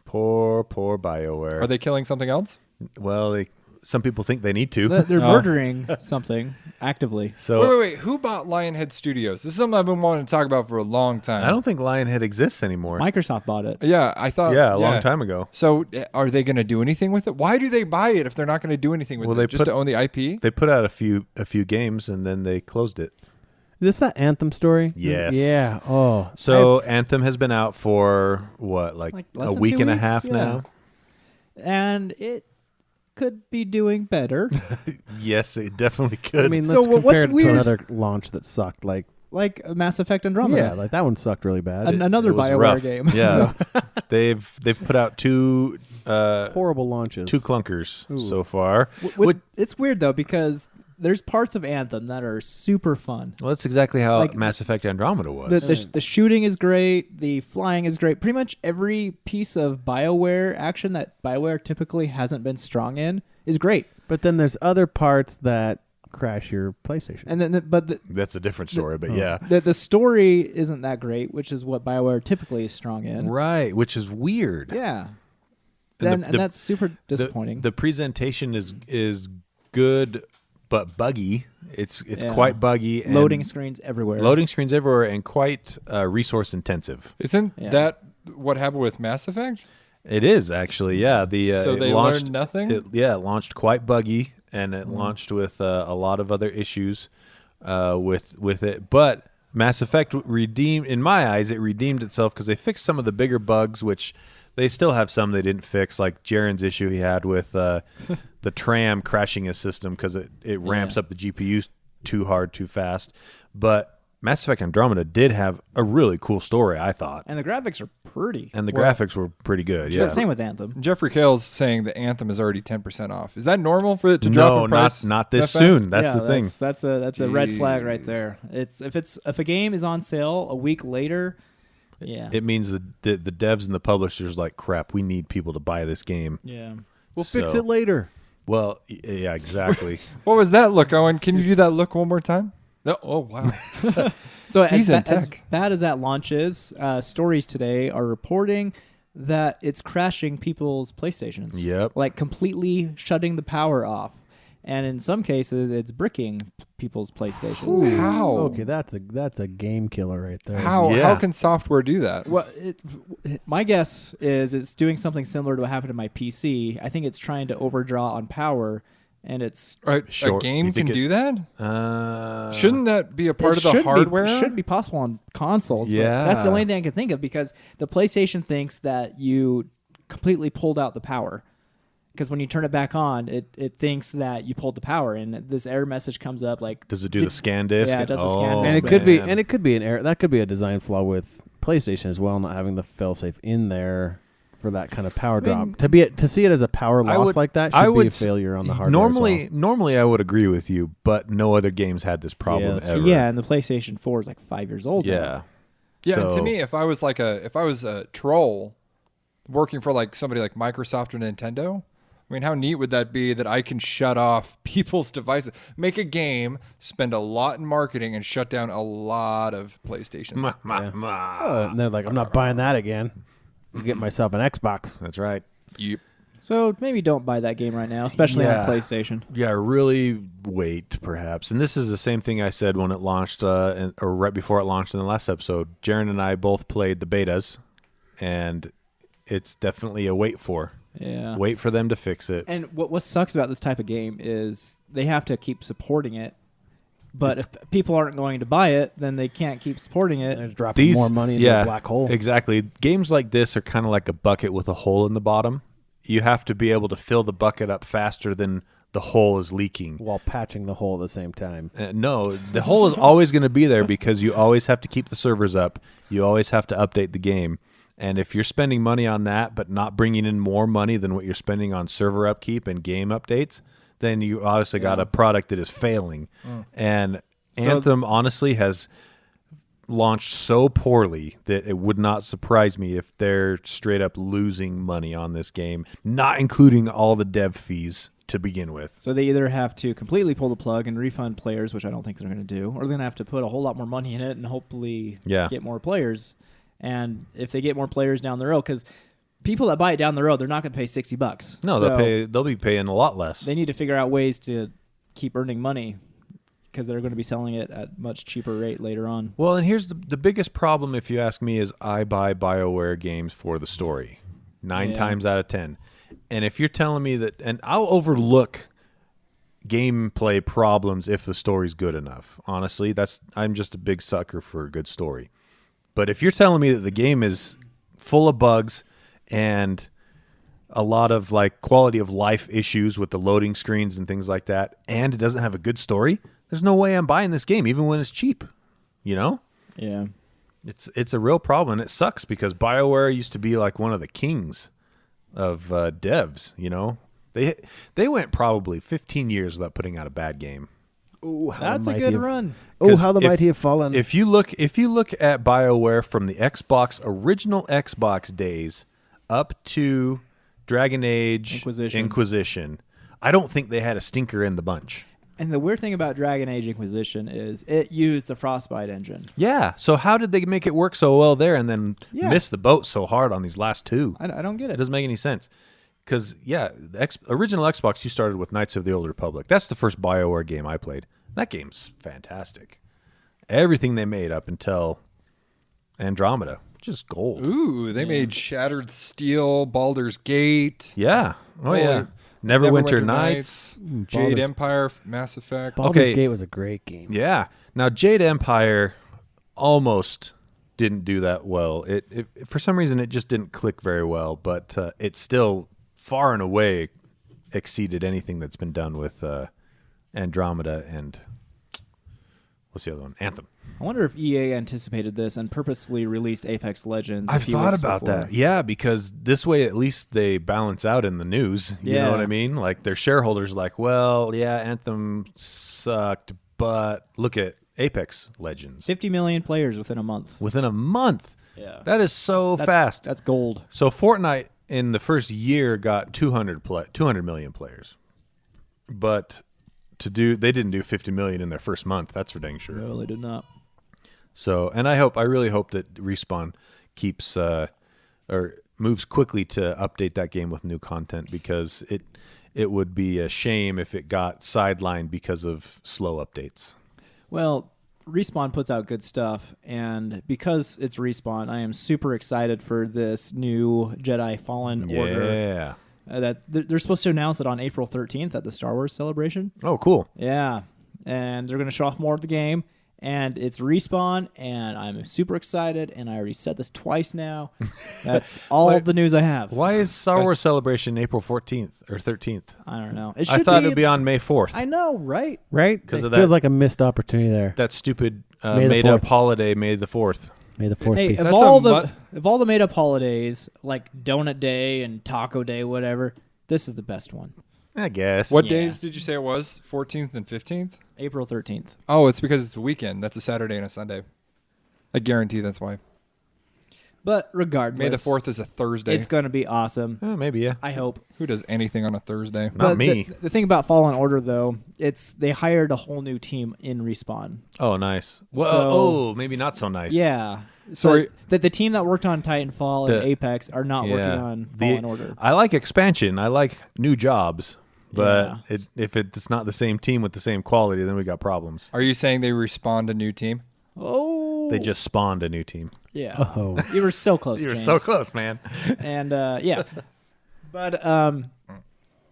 Poor BioWare. Are they killing something else? Well, some people think they need to. They're murdering something actively. So Wait. Who bought Lionhead Studios? This is something I've been wanting to talk about for a long time. I don't think Lionhead exists anymore. Microsoft bought it. Yeah, I thought. Yeah, a long time ago. So are they going to do anything with it? Why do they buy it if they're not going to do anything with Well, it? they Just put- to own the IP? They put out a few games and then they closed it. Is this that Anthem story? Yes. Yeah. Oh. So Anthem has been out for what, like less a than week 2 and a weeks? half Yeah. now? And it could be doing better. Yes, it definitely could. I mean, So let's what's compare it to weird- another launch that sucked. Like, Like Mass Effect Andromeda. yeah, like that one sucked really bad. Another It was BioWare rough. game. Yeah, they've put out two Horrible launches. clunkers Ooh. so far. It's weird though because there's parts of Anthem that are super fun. Well, that's exactly how Like, Mass Effect Andromeda was. The shooting is great. The flying is great. Pretty much every piece of BioWare action that BioWare typically hasn't been strong in is great. But then there's other parts that crash your PlayStation. And then, That's a different story, but yeah. the story isn't that great, which is what BioWare typically is strong in. Right, which is weird. Yeah. And And that's super disappointing. The presentation is good, but buggy. It's Yeah. quite buggy. And Loading screens everywhere. Loading screens everywhere, and quite resource intensive. Isn't Yeah. that what happened with Mass Effect? It is actually, yeah. So it they launched, learned nothing? It launched quite buggy, and it launched with a lot of other issues with it. But Mass Effect redeemed, in my eyes, it redeemed itself because they fixed some of the bigger bugs, which they still have some they didn't fix, like Jarron's issue he had with the tram crashing his system because it ramps up the GPU too hard, too fast. But Mass Effect Andromeda did have a really cool story, I thought. And the graphics are pretty. And the Well, graphics were pretty good, yeah. Same with Anthem. Jeffrey Kale's saying that Anthem is already 10% off. Is that normal for it to drop No, in price? not this that fast? soon. That's the thing. That's a red flag right there. If a game is on sale a week later, yeah. It means the devs and the publishers like, crap, we need people to buy this game. yeah. We'll fix So- it later. Well, yeah, exactly. What was that look, Owen? Can you do that look one more time? No, oh, wow. So He's in as tech. bad as that launch is, stories today are reporting that it's crashing people's PlayStations. Yep. Like completely shutting the power off. And in some cases, it's bricking people's PlayStations. How? Okay, that's a game killer right there. How Yeah. can software do that? Well, my guess is it's doing something similar to what happened to my PC. I think it's trying to overdraw on power, and it's A Sure. game You can think do that? it- Shouldn't that be a part of the hardware? Should be possible on consoles. Yeah. But that's the only thing I can think of because the PlayStation thinks that you completely pulled out the power. Because when you turn it back on, it thinks that you pulled the power, and this error message comes up like, Does it do the scan disk? Yeah, it does the scan Oh, disk. And it could be, man. and it could be an error. That could be a design flaw with PlayStation as well, not having the failsafe in there for that kind of power drop. To see it as a power I loss would- like that I should would be a s- failure on the hardware. as well. Normally, I would agree with you, but no other games had this problem that's ever. true. yeah, and the PlayStation 4 is like 5 years old now. Yeah. Yeah, and So- to me, if I was a troll working for like somebody like Microsoft or Nintendo, I mean, how neat would that be that I can shut off people's devices, make a game, spend a lot in marketing, and shut down a lot of PlayStations? And they're like, I'm not buying that again. I'll get myself an Xbox. That's right. Yep. So maybe don't buy that game right now, especially Yeah. on PlayStation. Yeah, really wait, perhaps. And this is the same thing I said when it launched, or right before it launched in the last episode. Jarron and I both played the betas, and it's definitely a wait for. Yeah. Wait for them to fix it. And what sucks about this type of game is they have to keep supporting it. But if people aren't going to buy it, then they can't keep supporting They're it. dropping more money into a black hole. Exactly. Games like this are kind of like a bucket with a hole in the bottom. You have to be able to fill the bucket up faster than the hole is leaking. While patching the hole at the same time. No, the hole is always going to be there because you always have to keep the servers up. You always have to update the game. And if you're spending money on that but not bringing in more money than what you're spending on server upkeep and game updates, then you obviously got a product that is failing. And Anthem honestly has launched so poorly that it would not surprise me if they're straight up losing money on this game, not including all the dev fees to begin with. So they either have to completely pull the plug and refund players, which I don't think they're going to do, or they're going to have to put a whole lot more money in it and hopefully get more players. And if they get more players down the road, because people that buy it down the road, they're not going to pay $60. No, So they'll be paying a lot less. They need to figure out ways to keep earning money because they're going to be selling it at much cheaper rate later on. Well, and here's the biggest problem, if you ask me, is I buy BioWare games for the story 9 times out of 10. And if you're telling me that, and I'll overlook gameplay problems if the story's good enough. Honestly, I'm just a big sucker for a good story. But if you're telling me that the game is full of bugs and a lot of like quality of life issues with the loading screens and things like that, and it doesn't have a good story, there's no way I'm buying this game, even when it's cheap. You know? Yeah. It's a real problem, and it sucks because BioWare used to be like one of the kings of devs, you know? They went probably 15 years without putting out a bad game. Ooh, That's a good run. Oh, how the if- mighty have fallen. If you look at BioWare from the original Xbox days up to Dragon Age Inquisition, I don't think they had a stinker in the bunch. And the weird thing about Dragon Age Inquisition is it used the Frostbite engine. Yeah, so how did they make it work so well there and then miss the boat so hard on these last two? I don't get It it. doesn't make any sense. Because, the original Xbox, you started with Knights of the Old Republic. That's the first BioWare game I played. That game's fantastic. Everything they made up until Andromeda, just gold. Ooh, they made Shattered Steel, Baldur's Gate. Yeah. Oh, yeah. Neverwinter Nights. Jade Baldur's- Empire, Mass Effect. Baldur's Okay. Gate was a great game. Yeah. Now, Jade Empire almost didn't do that well. It for some reason, it just didn't click very well, but it still far and away exceeded anything that's been done with Andromeda and what's the other one? Anthem. I wonder if EA anticipated this and purposely released Apex Legends. a I've few thought weeks about before. that. Yeah, because this way at least they balance out in the news. You know Yeah. what I mean? Like their shareholders are like, well, yeah, Anthem sucked, but look at Apex Legends. 50 million players within a month. Within a month. Yeah. That is so fast. That's gold. So Fortnite in the first year got 200 million players. But they didn't do 50 million in their first month. That's for dang sure. No, they did not. So, and I really hope that Respawn keeps or moves quickly to update that game with new content, because it would be a shame if it got sidelined because of slow updates. Well, Respawn puts out good stuff, and because it's Respawn, I am super excited for this new Jedi Fallen Order. Yeah. That they're supposed to announce it on April 13th at the Star Wars Celebration. Oh, cool. Yeah, and they're going to show off more of the game, and it's Respawn, and I'm super excited, and I already said this twice now. That's all of the news I have. Why is Star Wars Celebration April 14th or 13th? I don't know. I thought it'd be on May 4th. I know, right? Right? 'Cause It of feels that- like a missed opportunity there. That stupid May the made-up 4th. holiday, May the 4th. May the 4th Hey, be. of That's all a the made-up holidays, like Donut Day and Taco Day, whatever, this is the best one. I guess. What Yeah. days did you say it was? 14th and 15th? April 13th. Oh, it's because it's a weekend. That's a Saturday and a Sunday. I guarantee that's why. But regardless, May the 4th is a Thursday. it's going to be awesome. Maybe, yeah. I hope. Who does anything on a Thursday? Not But me. The thing about Fallen Order, though, they hired a whole new team in Respawn. Oh, nice. Well, So- maybe not so nice. Yeah. Sorry. So the team that worked on Titanfall and The- Apex are not working on Fallen Order. I like expansion. I like new jobs. But Yeah. if it's not the same team with the same quality, then we got problems. Are you saying they respawned a new team? Oh. They just spawned a new team. Yeah. Oh. You were so close, You were James. so close, man. And yeah. But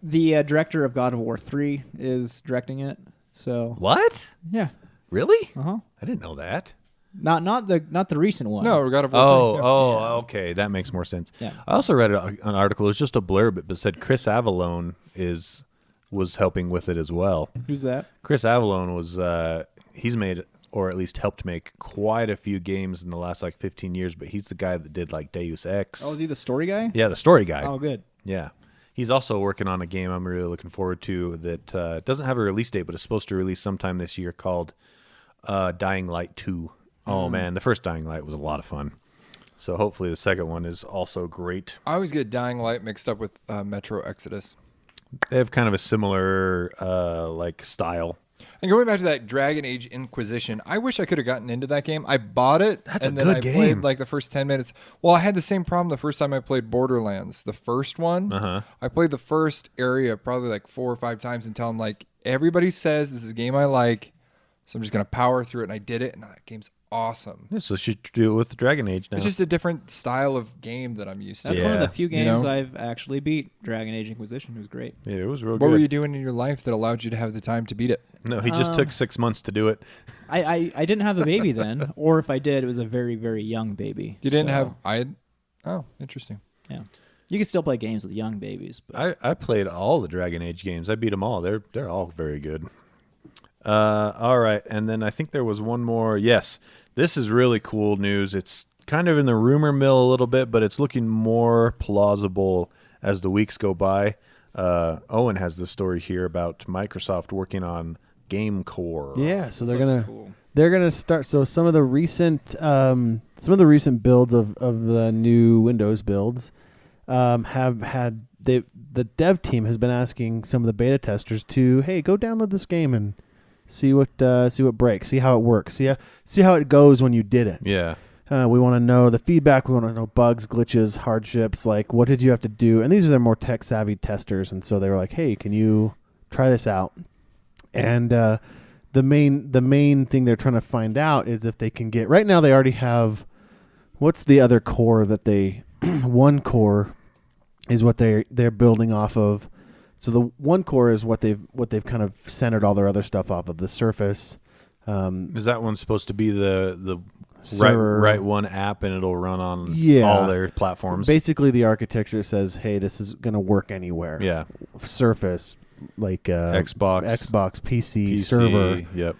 the director of God of War 3 is directing it. So What? yeah. Really? Uh-huh. I didn't know that. Not the recent one. No, we got a Okay, that makes more sense. Yeah. I also read an article. It was just a blurb, but said Chris Avallone was helping with it as well. Who's that? Chris Avallone was he's made, or at least helped make, quite a few games in the last like 15 years. But he's the guy that did like Deus Ex. Oh, is he the story guy? Yeah, the story guy. Oh, good. Yeah. He's also working on a game I'm really looking forward to that doesn't have a release date, but it's supposed to release sometime this year, called Dying Light 2. Oh, man. The first Dying Light was a lot of fun. So hopefully the second one is also great. I always get Dying Light mixed up with Metro Exodus. They have kind of a similar like style. And going back to that Dragon Age Inquisition, I wish I could have gotten into that game. I bought it, That's and a then good I game. played like the first 10 minutes. Well, I had the same problem the first time I played Borderlands. The first one, I played the first area probably like 4 or 5 times until I'm like, everybody says this is a game I like, so I'm just going to power through it. And I did it, and that game's awesome. Yeah, so should do it with Dragon Age now. It's just a different style of game that I'm used to. That's one of the Yeah. few You games know? I've actually beat. Dragon Age Inquisition. It was great. Yeah, it was real What good. were you doing in your life that allowed you to have the time to beat it? No, he just took 6 months to do it. I didn't have a baby then, or if I did, it was a very, very young baby. You didn't So, have... Oh, interesting. Yeah. You can still play games with young babies. But I played all the Dragon Age games. I beat them all. They're all very good. All right, and then I think there was one more. Yes, this is really cool news. It's kind of in the rumor mill a little bit, but it's looking more plausible as the weeks go by. Owen has this story here about Microsoft working on GameCore. Yeah, so this they're looks gonna cool. they're gonna start. So some of the recent builds of the new Windows builds have had the dev team has been asking some of the beta testers to, hey, go download this game and see what breaks, see how it works, see how it goes when you did it. Yeah. We want to know the feedback. We want to know bugs, glitches, hardships. Like, what did you have to do? And these are their more tech savvy testers, and so they were like, hey, can you try this out? And the main thing they're trying to find out is if they can get. Right now, they already have. What's the other core that they? One core is what they're building off of. So the one core is what they've kind of centered all their other stuff off of. The Surface. Is that one supposed to be the Server. right one app, and it'll run on Yeah. all their platforms? Basically, the architecture says, hey, this is going to work anywhere. Yeah. Surface, like Xbox, PC, server, Yep.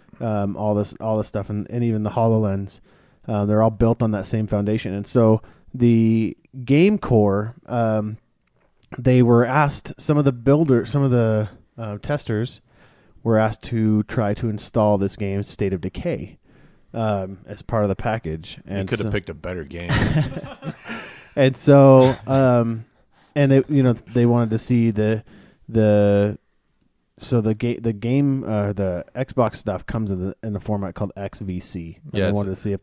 all this stuff, and even the HoloLens, they're all built on that same foundation. And so the GameCore, they were asked, some of the testers were asked to try to install this game, State of Decay, as part of the package. You And could have so- picked a better game. and so, and they wanted to see the So the game, the Xbox stuff comes in a format called XVC. And Yeah, I wanted to see if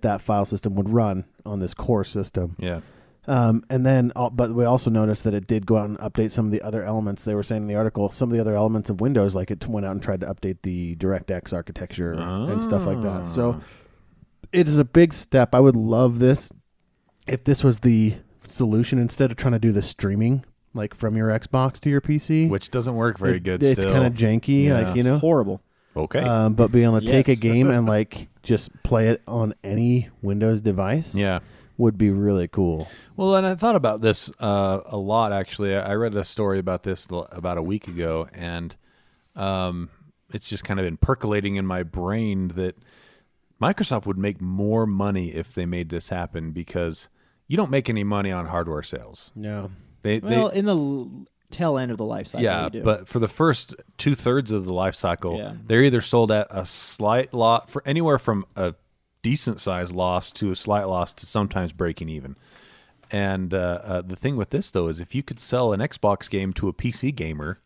that file system would run on this core system. Yeah. And then, but we also noticed that it did go out and update some of the other elements. They were saying in the article, some of the other elements of Windows, like it went out and tried to update the DirectX architecture and stuff like that. So it is a big step. I would love this if this was the solution instead of trying to do the streaming like from your Xbox to your PC, Which doesn't work very good It's still. kind of janky, Yeah. like, you know. Horrible. Okay. But being able to take a Yes. game and like just play it on any Windows device, yeah. would be really cool. Well, and I thought about this a lot, actually. I read a story about this about a week ago, and it's just kind of been percolating in my brain that Microsoft would make more money if they made this happen, because you don't make any money on hardware sales. No. Well, in the tail end of the life cycle, Yeah, you do. but for the first 2/3 of the life cycle, Yeah. they're either sold at a slight loss, for anywhere from a decent sized loss to a slight loss to sometimes breaking even. And the thing with this, though, is if you could sell an Xbox game to a PC gamer,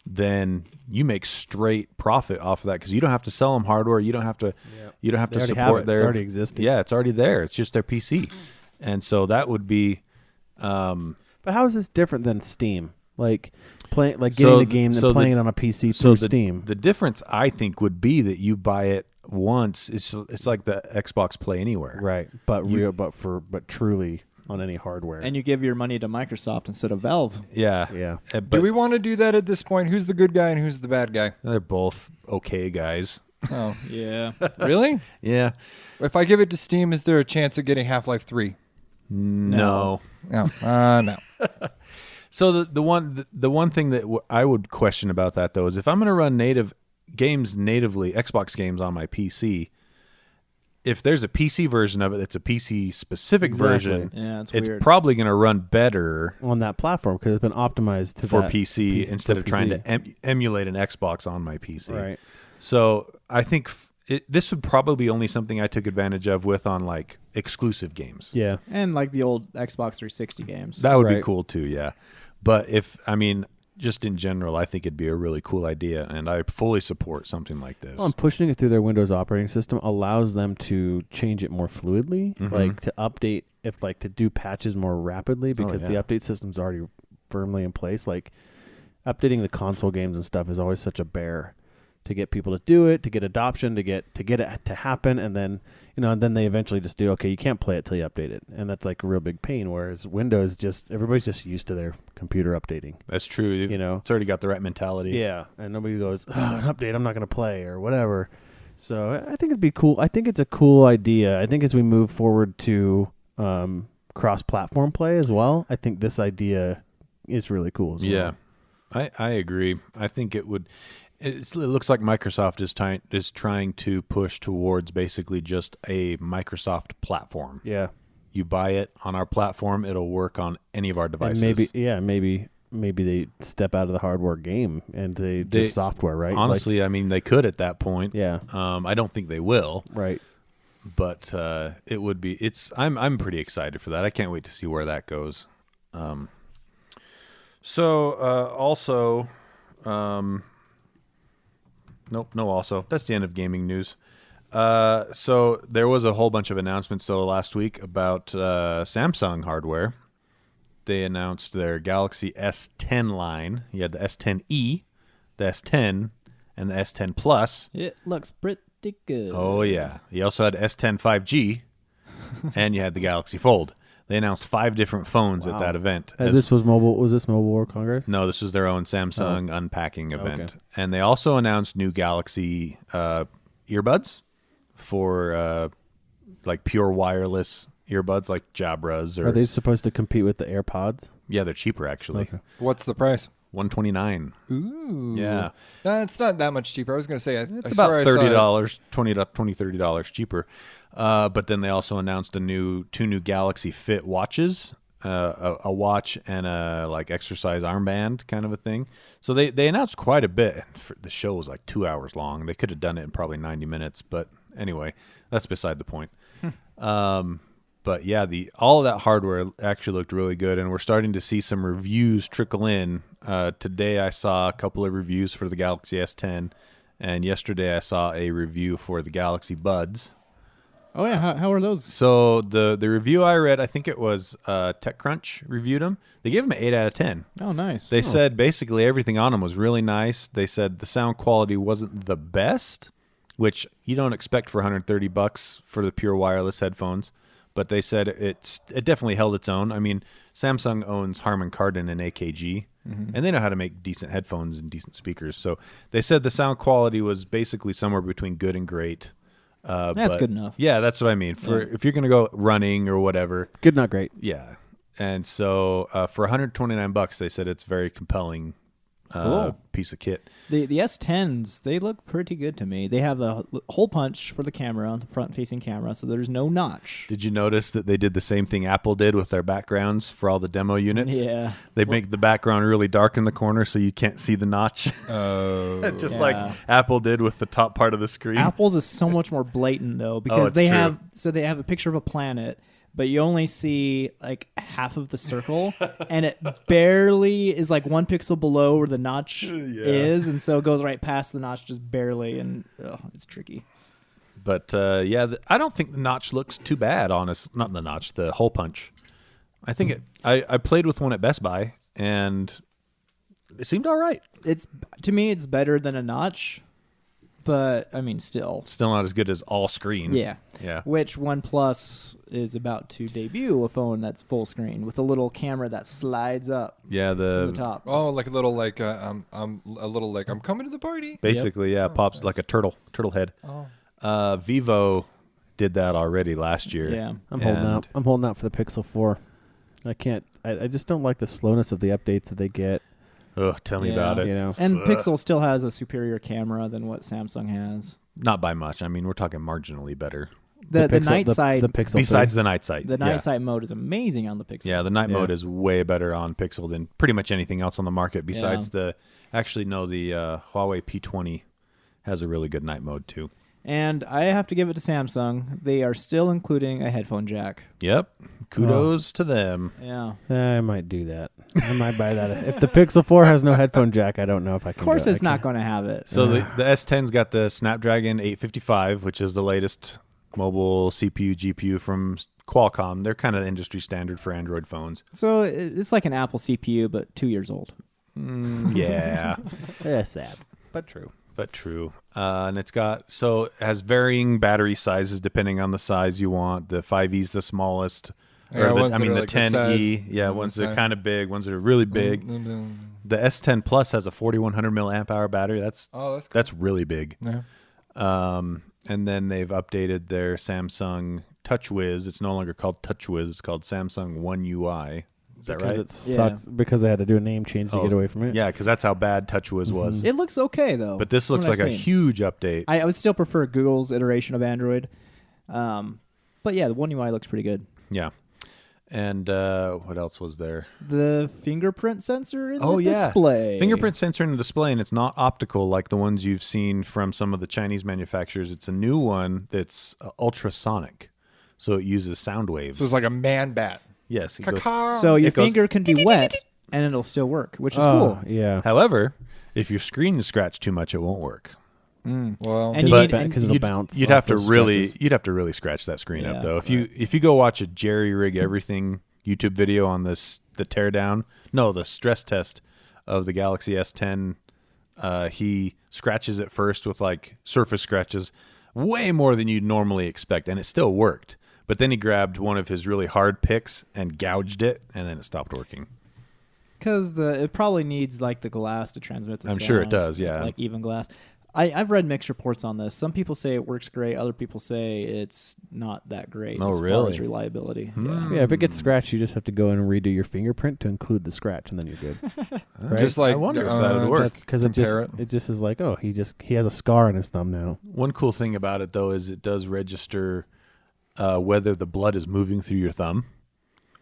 then you make straight profit off of that, because you don't have to sell them hardware. You don't have to. You don't have They to already have support it. their. It's already existing. Yeah, it's already there. It's just their PC, and so that would be. But how is this different than Steam? Like getting So- the game and so playing the- it on a PC So through Steam. The difference, I think, would be that you buy it once. It's like the Xbox Play Anywhere. Right, but but truly on any hardware. and you give your money to Microsoft instead of Valve. Yeah. Yeah. But Do we want to do that at this point? Who's the good guy and who's the bad guy? they're both okay guys. Oh, Yeah. really? Yeah. If I give it to Steam, is there a chance of getting Half-Life 3? No. No. No. So the one thing that I would question about that, though, is if I'm going to run native games natively, Xbox games on my PC, if there's a PC version of it that's a PC specific version, Yeah, it's it's weird. probably going to run better on that platform because it's been optimized to for that PC instead for of trying PC. to emulate an Xbox on my PC. Right. So I think this would probably be only something I took advantage of with on like exclusive games. Yeah. And like the old Xbox 360 games. That would be Right. cool too, yeah. But just in general, I think it'd be a really cool idea, and I fully support something like this. Well, and pushing it through their Windows operating system allows them to change it more fluidly, Mhm. like to update to do patches more rapidly because yeah. the update system's already firmly in place. Like updating the console games and stuff is always such a bear to get people to do it, to get adoption, to get it to happen, and then and then they eventually just do, okay, you can't play it till you update it, and that's like a real big pain. Whereas Windows, everybody's just used to their computer updating. That's true. It's already got the right mentality. Yeah, and nobody goes, an update, I'm not going to play or whatever. So I think it'd be cool. I think it's a cool idea. I think as we move forward to cross-platform play as well, I think this idea is really cool as well. Yeah, I agree. I think it would. It looks like Microsoft is trying to push towards basically just a Microsoft platform. Yeah. You buy it on our platform, it'll work on any of our devices. And maybe they step out of the hardware game and they just software, right? Honestly, they could at that point. Yeah. I don't think they will. Right. But it would be. I'm pretty excited for that. I can't wait to see where that goes. Also. Nope, no also. That's the end of gaming news. So there was a whole bunch of announcements last week about Samsung hardware. They announced their Galaxy S10 line. You had the S10e, the S10, and the S10 Plus. It looks pretty good. Oh, yeah. You also had S10 5G, and you had the Galaxy Fold. They announced 5 different phones at that event. This was mobile. Was this Mobile World Congress? No, this was their own Samsung unpacking event. Okay. And they also announced new Galaxy earbuds for like pure wireless earbuds like Jabras. Are they supposed to compete with the AirPods? Yeah, they're cheaper actually. Okay. What's the price? $129. Ooh. Yeah. It's not that much cheaper. I was going to say, It's about $30, $20-$30 cheaper. But then they also announced two new Galaxy Fit watches, a watch and a like exercise armband kind of a thing. So they announced quite a bit. The show was like 2 hours long. They could have done it in probably 90 minutes, but anyway, that's beside the point. But yeah, all of that hardware actually looked really good, and we're starting to see some reviews trickle in. Today I saw a couple of reviews for the Galaxy S10, and yesterday I saw a review for the Galaxy Buds. Oh yeah, how are those? So the review I read, I think it was TechCrunch reviewed them. They gave them an 8 out of 10. Oh, nice. They said basically everything on them was really nice. They said the sound quality wasn't the best, which you don't expect for $130 for the pure wireless headphones. But they said it definitely held its own. I mean, Samsung owns Harman Kardon and AKG, and they know how to make decent headphones and decent speakers. So they said the sound quality was basically somewhere between good and great. That's good enough. Yeah, that's what I mean. If you're gonna go running or whatever, Good, not great. yeah. And so for $129, they said it's very compelling Cool. piece of kit. The S10s, they look pretty good to me. They have a hole punch for the camera, the front-facing camera, so there's no notch. Did you notice that they did the same thing Apple did with their backgrounds for all the demo units? Yeah. They make the background really dark in the corner so you can't see the notch. Oh. Just Yeah. like Apple did with the top part of the screen. Apple's is so much more blatant though because it's they true. they have a picture of a planet, but you only see like half of the circle, and it barely is like 1 pixel below where the notch is, and so it goes right past the notch just barely, and it's tricky. But I don't think the notch looks too bad, not the notch, the hole punch. I think I played with one at Best Buy, and it seemed all right. To me, it's better than a notch, but I mean, still. Still not as good as all screen. Yeah. Yeah. Which OnePlus is about to debut a phone that's full screen with a little camera that slides up Yeah, to the the top. Oh, like a little like I'm coming to the party. basically pops like a turtle head. Oh. Vivo did that already last year. Yeah. I'm holding And- out. I'm holding out for the Pixel 4. I can't. I just don't like the slowness of the updates that they get. Ugh, tell me about it. You know. And Pixel still has a superior camera than what Samsung has. Not by much. I mean, we're talking marginally better. The Pixel- night sight, the Pixel. Besides the night sight. the night yeah. sight mode is amazing on the Pixel. Yeah, the night Yeah. mode is way better on Pixel than pretty much anything else on the market besides the Huawei P20 has a really good night mode too. And I have to give it to Samsung. They are still including a headphone jack. Yep. Kudos to them. Yeah. I might do that. I might buy that. If the Pixel 4 has no headphone jack, I don't know if I can. Of course, do it. it's not going to have it. So the S10's got the Snapdragon 855, which is the latest mobile CPU GPU from Qualcomm. They're kind of industry standard for Android phones. So it's like an Apple CPU, but 2 years old. Yeah, Yeah, sad, but true. but true. And it has varying battery sizes depending on the size you want. The 5E's the smallest. Yeah, ones that are the like the 10E. size. Yeah, ones that are kind of big, ones that are really big. The S10 Plus has a 4100 milliamp hour battery. That's really big. Yeah. And then they've updated their Samsung TouchWiz. It's no longer called TouchWiz. It's called Samsung One UI. Is that right? It sucks because they had to do a name change to get away from it. Yeah, because that's how bad TouchWiz was. It looks okay, though. But this looks from like what a I've seen. huge update. I would still prefer Google's iteration of Android. But yeah, the One UI looks pretty good. Yeah. And what else was there? The fingerprint sensor in Oh, the yeah. display. Fingerprint sensor in the display, and it's not optical like the ones you've seen from some of the Chinese manufacturers. It's a new one that's ultrasonic. So it uses sound waves. So it's like a man bat. Yes. It goes, So your It goes finger can be wet, and it'll still work, which is Oh, cool. yeah. however, if your screen is scratched too much, it won't work. Well, And you But need, because it'll bounce. You'd off have to those really scratches. scratch that screen Yeah. up though. If you go watch a Jerry Rig Everything YouTube video on the stress test of the Galaxy S10, he scratches it first with like surface scratches, way more than you'd normally expect, and it still worked. But then he grabbed one of his really hard picks and gouged it, and then it stopped working. because it probably needs like the glass to transmit the I'm sound. sure it does, yeah. Like even glass. I've read mixed reports on this. Some people say it works great. Other people say it's not that great Oh, as far really? as reliability. Yeah, if it gets scratched, you just have to go in and redo your fingerprint to include the scratch, and then you're good. Right? just like I wonder if that would work. just Because compare it just is like, oh, he has a scar on his thumb now. One cool thing about it though is it does register whether the blood is moving through your thumb.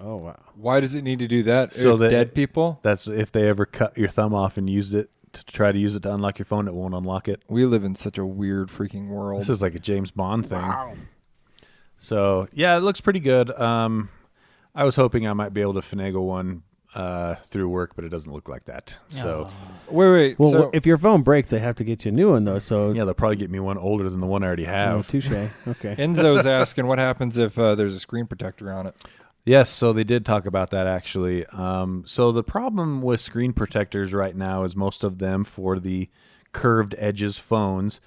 Oh wow. Why does it need to do that? So If that- dead people? That's if they ever cut your thumb off and used it to try to use it to unlock your phone, it won't unlock it. We live in such a weird freaking world. This is like a James Bond thing. So yeah, it looks pretty good. I was hoping I might be able to finagle one through work, but it doesn't look like that. So Wait. Well, So if your phone breaks, they have to get you a new one, though. So yeah, they'll probably get me one older than the one I already oh, have. touche. Okay. Enzo's asking what happens if there's a screen protector on it. Yes, so they did talk about that actually. So the problem with screen protectors right now is most of them for the curved edges phones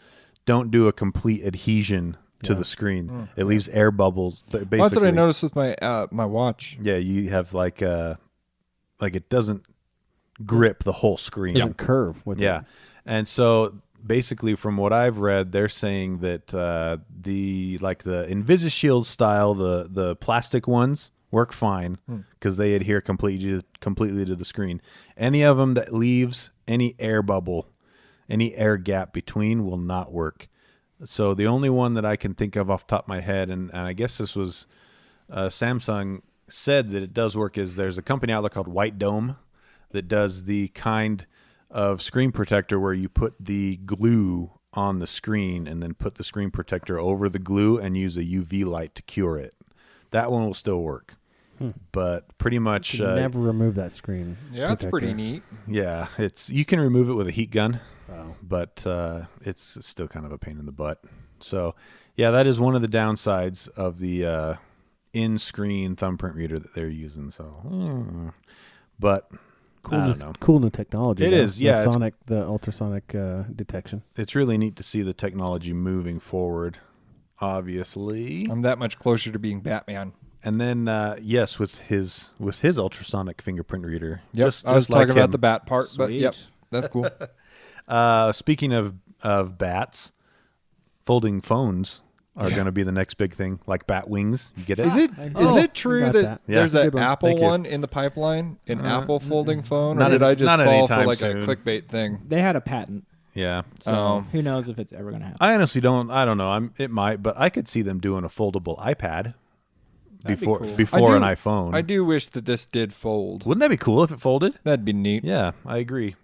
don't do a complete adhesion to the screen. It leaves air bubbles. Basically, Well, that's what I noticed with my my watch. Yeah, you have like it doesn't grip the whole screen. Doesn't curve with Yeah, it. and so basically, from what I've read, they're saying that the InvisiShield style, the plastic ones work fine because they adhere completely to the screen. Any of them that leaves any air bubble, any air gap between will not work. So the only one that I can think of off the top of my head, and I guess this was Samsung said that it does work, is there's a company out there called White Dome that does the kind of screen protector where you put the glue on the screen and then put the screen protector over the glue and use a UV light to cure it. That one will still work. But pretty much You never remove that screen. Yeah, that's pretty protector. neat. yeah, you can remove it with a heat gun. Wow. But it's still kind of a pain in the butt. So, yeah, that is one of the downsides of the in-screen thumbprint reader that they're using. So, but Cool I new, don't know. Cool new technology. It though. is, yeah, The ultrasonic detection. It's really neat to see the technology moving forward, obviously. I'm that much closer to being Batman. And then, yes, with his ultrasonic fingerprint reader. Yep, Just I was like talking about him. the bat part, but Sweet. yep, that's cool. Speaking of bats, folding phones are going to be the next big thing, like bat wings. You get it? Is it Oh, it true got that, that. Yeah. there's Good an one. Apple Thank you. one in the pipeline, an Apple folding phone, or not did any- I just not fall for anytime like soon. a clickbait thing? They had a patent, Yeah. so Oh. who knows if it's ever going to happen. I honestly don't. I don't know. It might, but I could see them doing a foldable iPad That'd be before cool. before an iPhone. I do wish that this did fold. Wouldn't that be cool if it folded? That'd be neat. Yeah, I agree.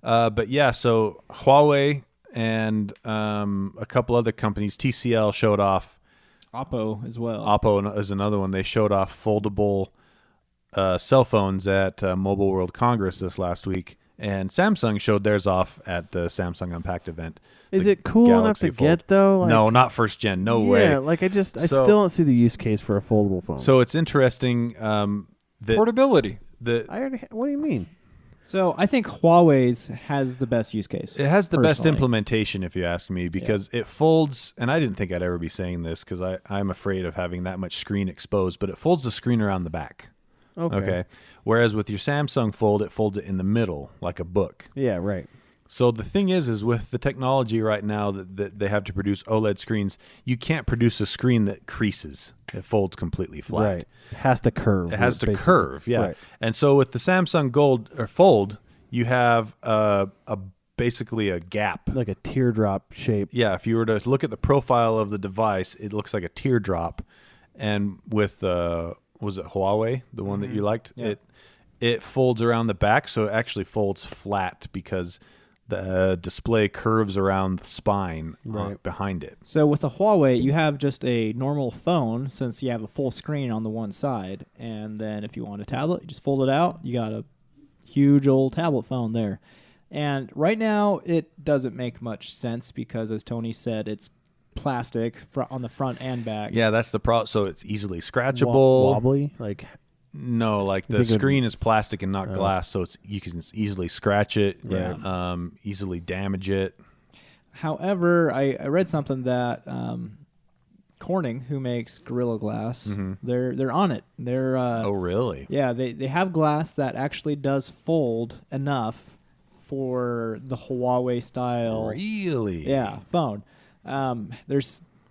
But yeah, so Huawei and a couple other companies, TCL showed off. Oppo as well. Oppo is another one. They showed off foldable cell phones at Mobile World Congress this last week, and Samsung showed theirs off at the Samsung Unpacked event. Is the it cool enough Galaxy to Fold. get though? Like, No, not first gen. No way. Yeah, like I So- still don't see the use case for a foldable phone. So it's interesting that Portability. What do you mean? So I think Huawei's has the best use case. it has the best personally. implementation, if you ask me, because it folds. And I didn't think I'd ever be saying this because I'm afraid of having that much screen exposed. But it folds the screen around the back. Okay. Whereas with your Samsung Fold, it folds it in the middle like a book. Yeah, right. So the thing is with the technology right now that they have to produce OLED screens, you can't produce a screen that creases. It folds completely flat. Right. It has to curve. It has to basically. curve, yeah. Right. And so with the Samsung Gold or Fold, you have basically a gap. Like a teardrop shape. Yeah, if you were to look at the profile of the device, it looks like a teardrop. And with was it Huawei, the one that you liked? Yeah. It folds around the back, so it actually folds flat because the display curves around the spine behind it. So with a Huawei, you have just a normal phone since you have a full screen on the one side, and then if you want a tablet, you just fold it out. You got a huge old tablet phone there. And right now, it doesn't make much sense because, as Tony said, it's plastic on the front and back. Yeah, that's the problem. So it's easily scratchable. Wobbly. Like No, like You the think it would- screen is plastic and not glass, so you can easily scratch it, Yeah. easily damage it. However, I read something that Corning, who makes Gorilla Glass, they're on it. They're Oh, really? yeah, they have glass that actually does fold enough for the Huawei style Really? phone.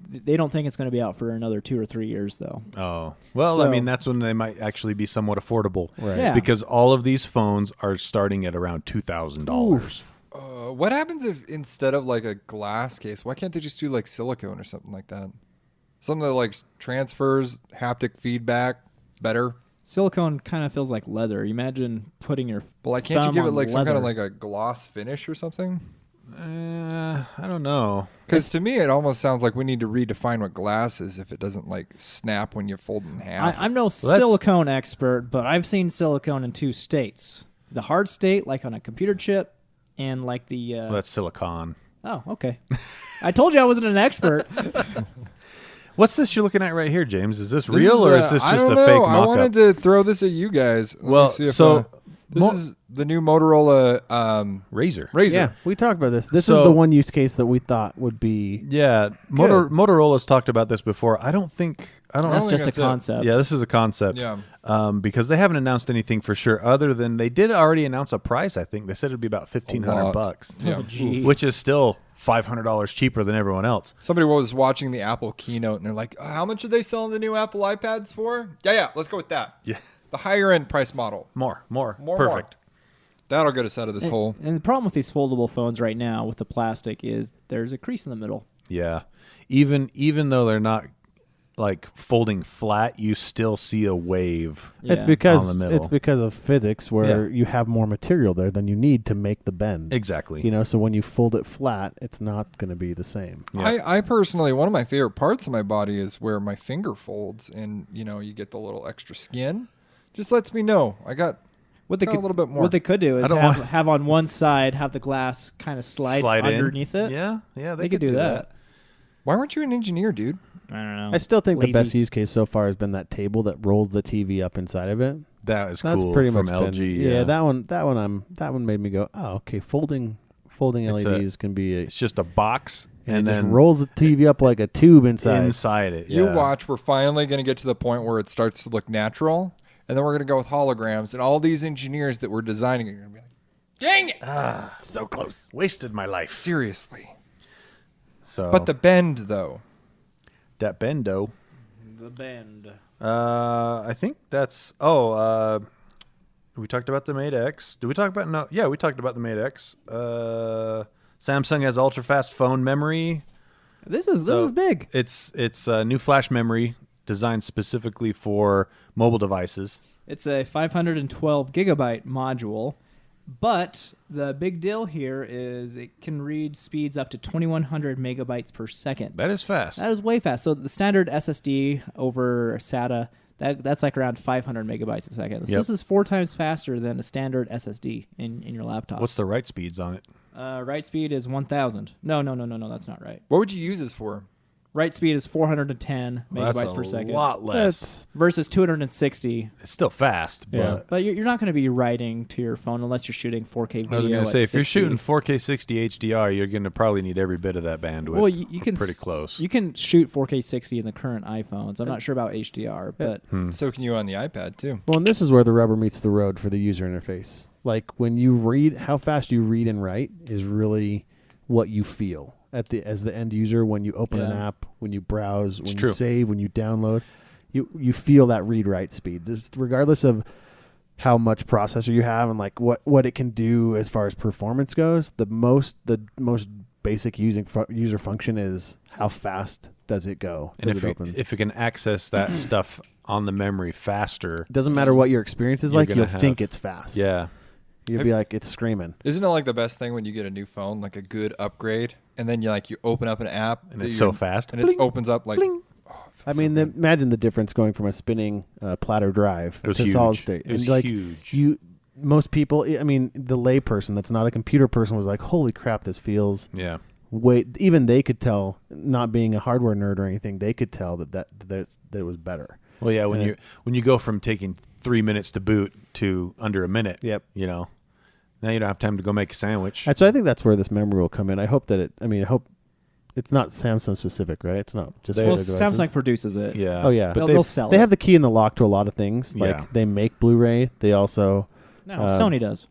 They don't think it's going to be out for another 2 or 3 years though. Oh, well, I So- mean, that's when they might actually be somewhat affordable. Right. Yeah. Because all of these phones are starting at around $2,000. What happens if instead of like a glass case, why can't they just do like silicone or something like that? Something that like transfers haptic feedback better. Silicone kind of feels like leather. Imagine putting your But like, can't you thumb give it on like some kind of leather. like a gloss finish or something? I don't know. Because to me, it almost sounds like we need to redefine what glass is if it doesn't like snap when you fold it in half. I'm no silicone expert, but I've seen silicone in 2 states: the hard state, like on a computer chip, and like the. Well, that's silicon. Oh, okay. I told you I wasn't an expert. What's this you're looking at right here, James? Is this real or is this I just don't a know. fake I mock-up? wanted to throw this at you guys. Let Well, me see if, so this is the new Motorola Razr. Razr. Yeah, we talked about this. This is So- the one use case that we thought would be. Yeah, Motorola's talked about this before. I don't think. That's think just a that's it. concept. Yeah, this is a concept. Yeah. Because they haven't announced anything for sure, other than they did already announce a price. I think they said it'd be about $1,500, Yeah. Gee. which is still $500 cheaper than everyone else. Somebody was watching the Apple keynote and they're like, how much are they selling the new Apple iPads for? Yeah, let's go with that. Yeah, The higher end price model. more, More. perfect. That'll get us out of this hole. And the problem with these foldable phones right now with the plastic is there's a crease in the middle. Yeah, even though they're not like folding flat, you still see a wave. It's Yeah. because On the middle. it's because of physics where you have more material there than you need to make the bend. Exactly. You know, so when you fold it flat, it's not going to be the same. Yeah. I personally, one of my favorite parts of my body is where my finger folds and, you get the little extra skin. Just lets me know I got What they a could, little bit more. What they could do I is don't have, want- have on one side, have the glass kind of slide in. underneath it. Yeah, They could do that. Why weren't you an engineer, dude? I don't know. I still think Lazy. the best use case so far has been that table that rolls the TV up inside of it. That is That's cool pretty from much been- LG. yeah, that one made me go, oh, okay. Folding It's LEDs can be it's just a box and and it just then rolls the TV up like a tube inside. inside it. You yeah. watch, we're finally going to get to the point where it starts to look natural, and then we're going to go with holograms, and all these engineers that were designing it are going to be like, dang it! So close. Wasted my life. Seriously. So, But the bend, though. that bendo. The bend. I think that's. We talked about the Mate X. Did we talk about no? Yeah, we talked about the Mate X. Samsung has ultra fast phone memory. This is So big. It's new flash memory designed specifically for mobile devices. It's a 512 gigabyte module, but the big deal here is it can read speeds up to 2100 megabytes per second. That is fast. That is way fast. So the standard SSD over SATA, that's like around 500 megabytes a second. So Yep. this is 4 times faster than a standard SSD in your laptop. What's the write speeds on it? Write speed is 1000. No, that's not right. What would you use this for? Write speed is 410 Well, megabytes that's per second. a lot less. That's Versus 260. It's still fast, but But you're not going to be writing to your phone unless you're shooting 4K video. I was going to at say, if you're 60. shooting 4K 60 HDR, you're going to probably need every bit of that bandwidth. Well, you can pretty close. You can shoot 4K 60 in the current iPhones. I'm not sure about HDR, but So can you on the iPad, too. well, and this is where the rubber meets the road for the user interface. Like when you read, how fast you read and write is really what you feel as the end user when you open an Yeah. app, when you browse, when true. you save, when you download. You feel that read write speed, just regardless of how much processor you have and like what it can do as far as performance goes. The most basic user function is how fast does it go? and Does it open? if it can access that stuff on the memory faster, It doesn't matter what your experience is You're like. gonna You'll think have- it's fast. yeah. You'll be like, it's screaming. Isn't it like the best thing when you get a new phone, like a good upgrade, and then you open up an app And that it's you're- so fast. and it opens up like. Bling. Oh, it I feels mean, so good. imagine the difference going from a spinning platter drive It was to huge. solid state. It was and like huge. most people, I mean, the lay person that's not a computer person was like, "Holy crap, this feels." Yeah. Even they could tell, not being a hardware nerd or anything, they could tell that it was better. Well, yeah. And When you go from taking 3 minutes to boot to under a minute, Yep. Now you don't have time to go make a sandwich. And so I think that's where this memory will come in. I hope that I hope it's not Samsung specific, right? It's not just for well, their devices. Samsung produces it. Yeah. Oh, yeah. But They'll sell They it. have the key in the lock to a lot of things. Like Yeah. they make Blu-ray. They also. No, Um, Sony does.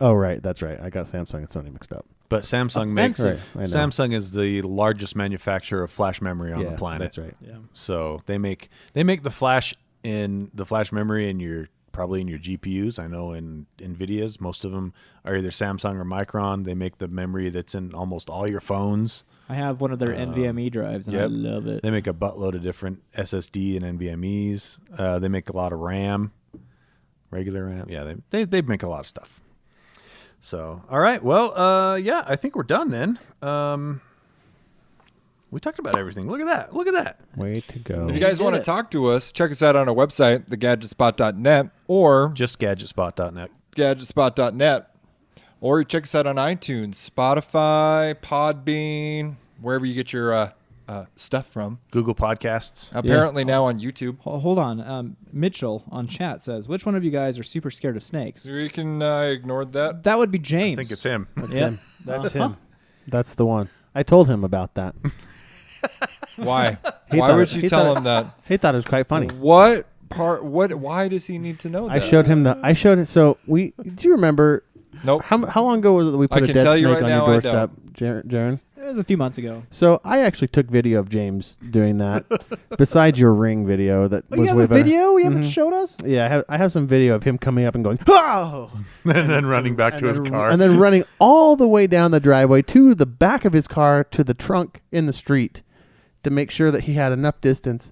Oh right, that's right. I got Samsung and Sony mixed up. But Samsung makes Offensive. Right, I know. Samsung is the largest manufacturer of flash memory on the planet. That's right. Yeah. So they make the flash memory in your probably in your GPUs. I know in Nvidia's, most of them are either Samsung or Micron. They make the memory that's in almost all your phones. I have one of their NVMe drives, and I yep. love it. They make a buttload of different SSD and NVMe's. They make a lot of RAM, regular RAM. Yeah, they make a lot of stuff. So, all right. Well, yeah, I think we're done then. We talked about everything. Look at that. Look at that. Way to go. If you guys did want to it. talk to us, check us out on our website, thegadgetspot.net, or Just gadgetspot.net. gadgetspot.net, or check us out on iTunes, Spotify, Podbean, wherever you get your stuff from. Google Podcasts. Apparently now on YouTube. Hold on. Mitchell on chat says, which one of you guys are super scared of snakes? We can ignore that. That would be James. I think it's him. That's Yeah. him. That's him. That's the one. I told him about that. Why? He Why thought would it- you he tell thought him that? He thought it was quite funny. What part? Why does he need to know I that? showed him the. I showed it. So we. Do you remember Nope. how long ago was it that we put a can dead tell snake you right on now, your I doorstep, Jarron? It was a few months ago. So I actually took video of James doing that. Besides your ring video, that Oh, you was have way a better. video? You haven't Mhm. showed us? Yeah, I have some video of him coming up and going, oh! And then running back to his car. And then running all the way down the driveway to the back of his car to the trunk in the street to make sure that he had enough distance.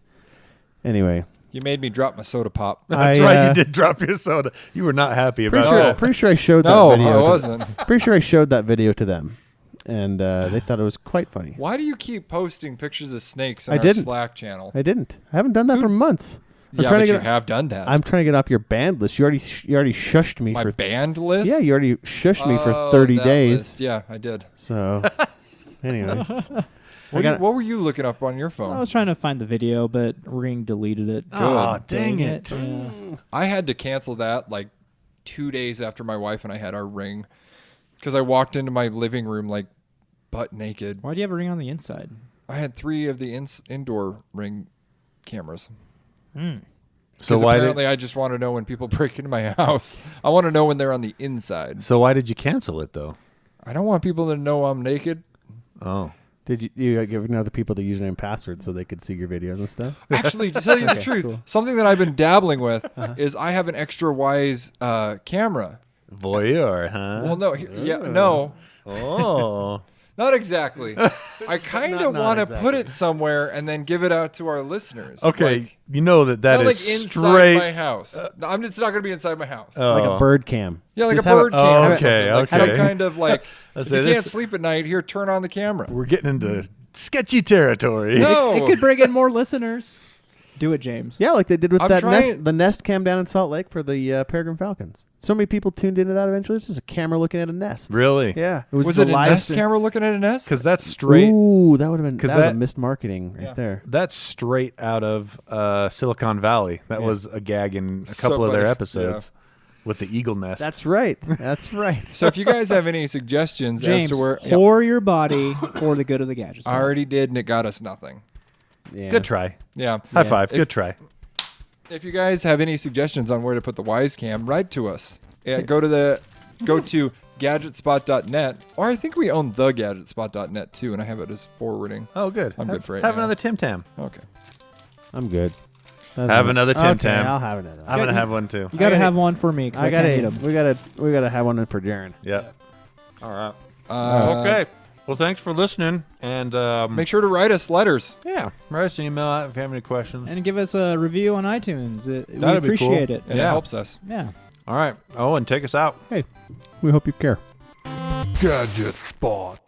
Anyway. You made me drop my soda pop. That's I, right. You did drop your soda. You were not happy about that. Pretty sure I showed No, that video. I wasn't. Pretty sure I showed that video to them. And they thought it was quite funny. Why do you keep posting pictures of snakes on I our didn't. Slack channel? I didn't. I haven't done that for months. Yeah, but you have done that. I'm trying to get off your banned list. You already shushed me My for banned list? Yeah, you already shushed me for Oh, 30 that days. list. Yeah, I did. So anyway, What were you looking up on your I phone? was trying to find the video, but Ring deleted it. Oh, dang it. Yeah. I had to cancel that like 2 days after my wife and I had our ring because I walked into my living room like butt naked. Why do you have a ring on the inside? I had 3 of the indoor ring cameras. So Because why apparently I just want to know when people break into my house. I want to know when they're on the inside. So why did you cancel it though? I don't want people to know I'm naked. Oh. did you give other people the username and password so they could see your videos and stuff? Actually, to tell you the truth, cool. something that I've been dabbling with is I have an extra wise camera. Voyeur, huh? Well, no, no, Oh. not exactly. I kind of Not want to exactly. put it somewhere and then give it out to our listeners. Okay, Like, you know that not is like inside straight. my house. No, it's not going to be inside my house. Like Oh. a bird cam. Yeah, like Just a have bird cam. Oh, or okay, something. Like some okay. kind of like, Let's if say you this- can't sleep at night, here, turn on the camera. We're getting into sketchy territory. No. It could bring in more listeners. Do it, James. Yeah, like they did with I'm that trying- the Nest cam down in Salt Lake for the Peregrine Falcons. So many people tuned into that eventually. It's just a camera looking at a nest. Really? Yeah. It Was the it a live Nest stream. camera looking at a Nest? Because that's straight. Ooh, that would have been 'Cause that was a that- missed marketing right Yeah. there. That's straight out of Silicon Valley. That was a gag in a couple of their Somebody- episodes with the eagle nest. That's right. That's right. So if you guys have any suggestions James, as to where... whore your body for the good of the gadgets. I already did, and it got us nothing. Yeah. Good try. Yeah. High five. If- Good try. If you guys have any suggestions on where to put the Wise Cam, write to us. Yeah, go to gadgetspot.net, or I think we own the gadgetspot.net too, and I have it as forwarding. Oh, good. I'm have, good for right Have now. another Tim Tam. Okay. I'm good. That's Have it. another Tim Okay, Tam. I'll have another. I'm gonna have one too. You got to have one for me because I, can't eat them. We gotta have one in for Jarron. Yeah. All right. Okay. Well, thanks for listening, and Make sure to write us letters. yeah, write us an email out if you have any questions. And give us a review on iTunes. We That'd be cool. appreciate it. And Yeah. it helps us. Yeah. All right. Oh, and take us out. Hey, we hope you care. Gadget Spot.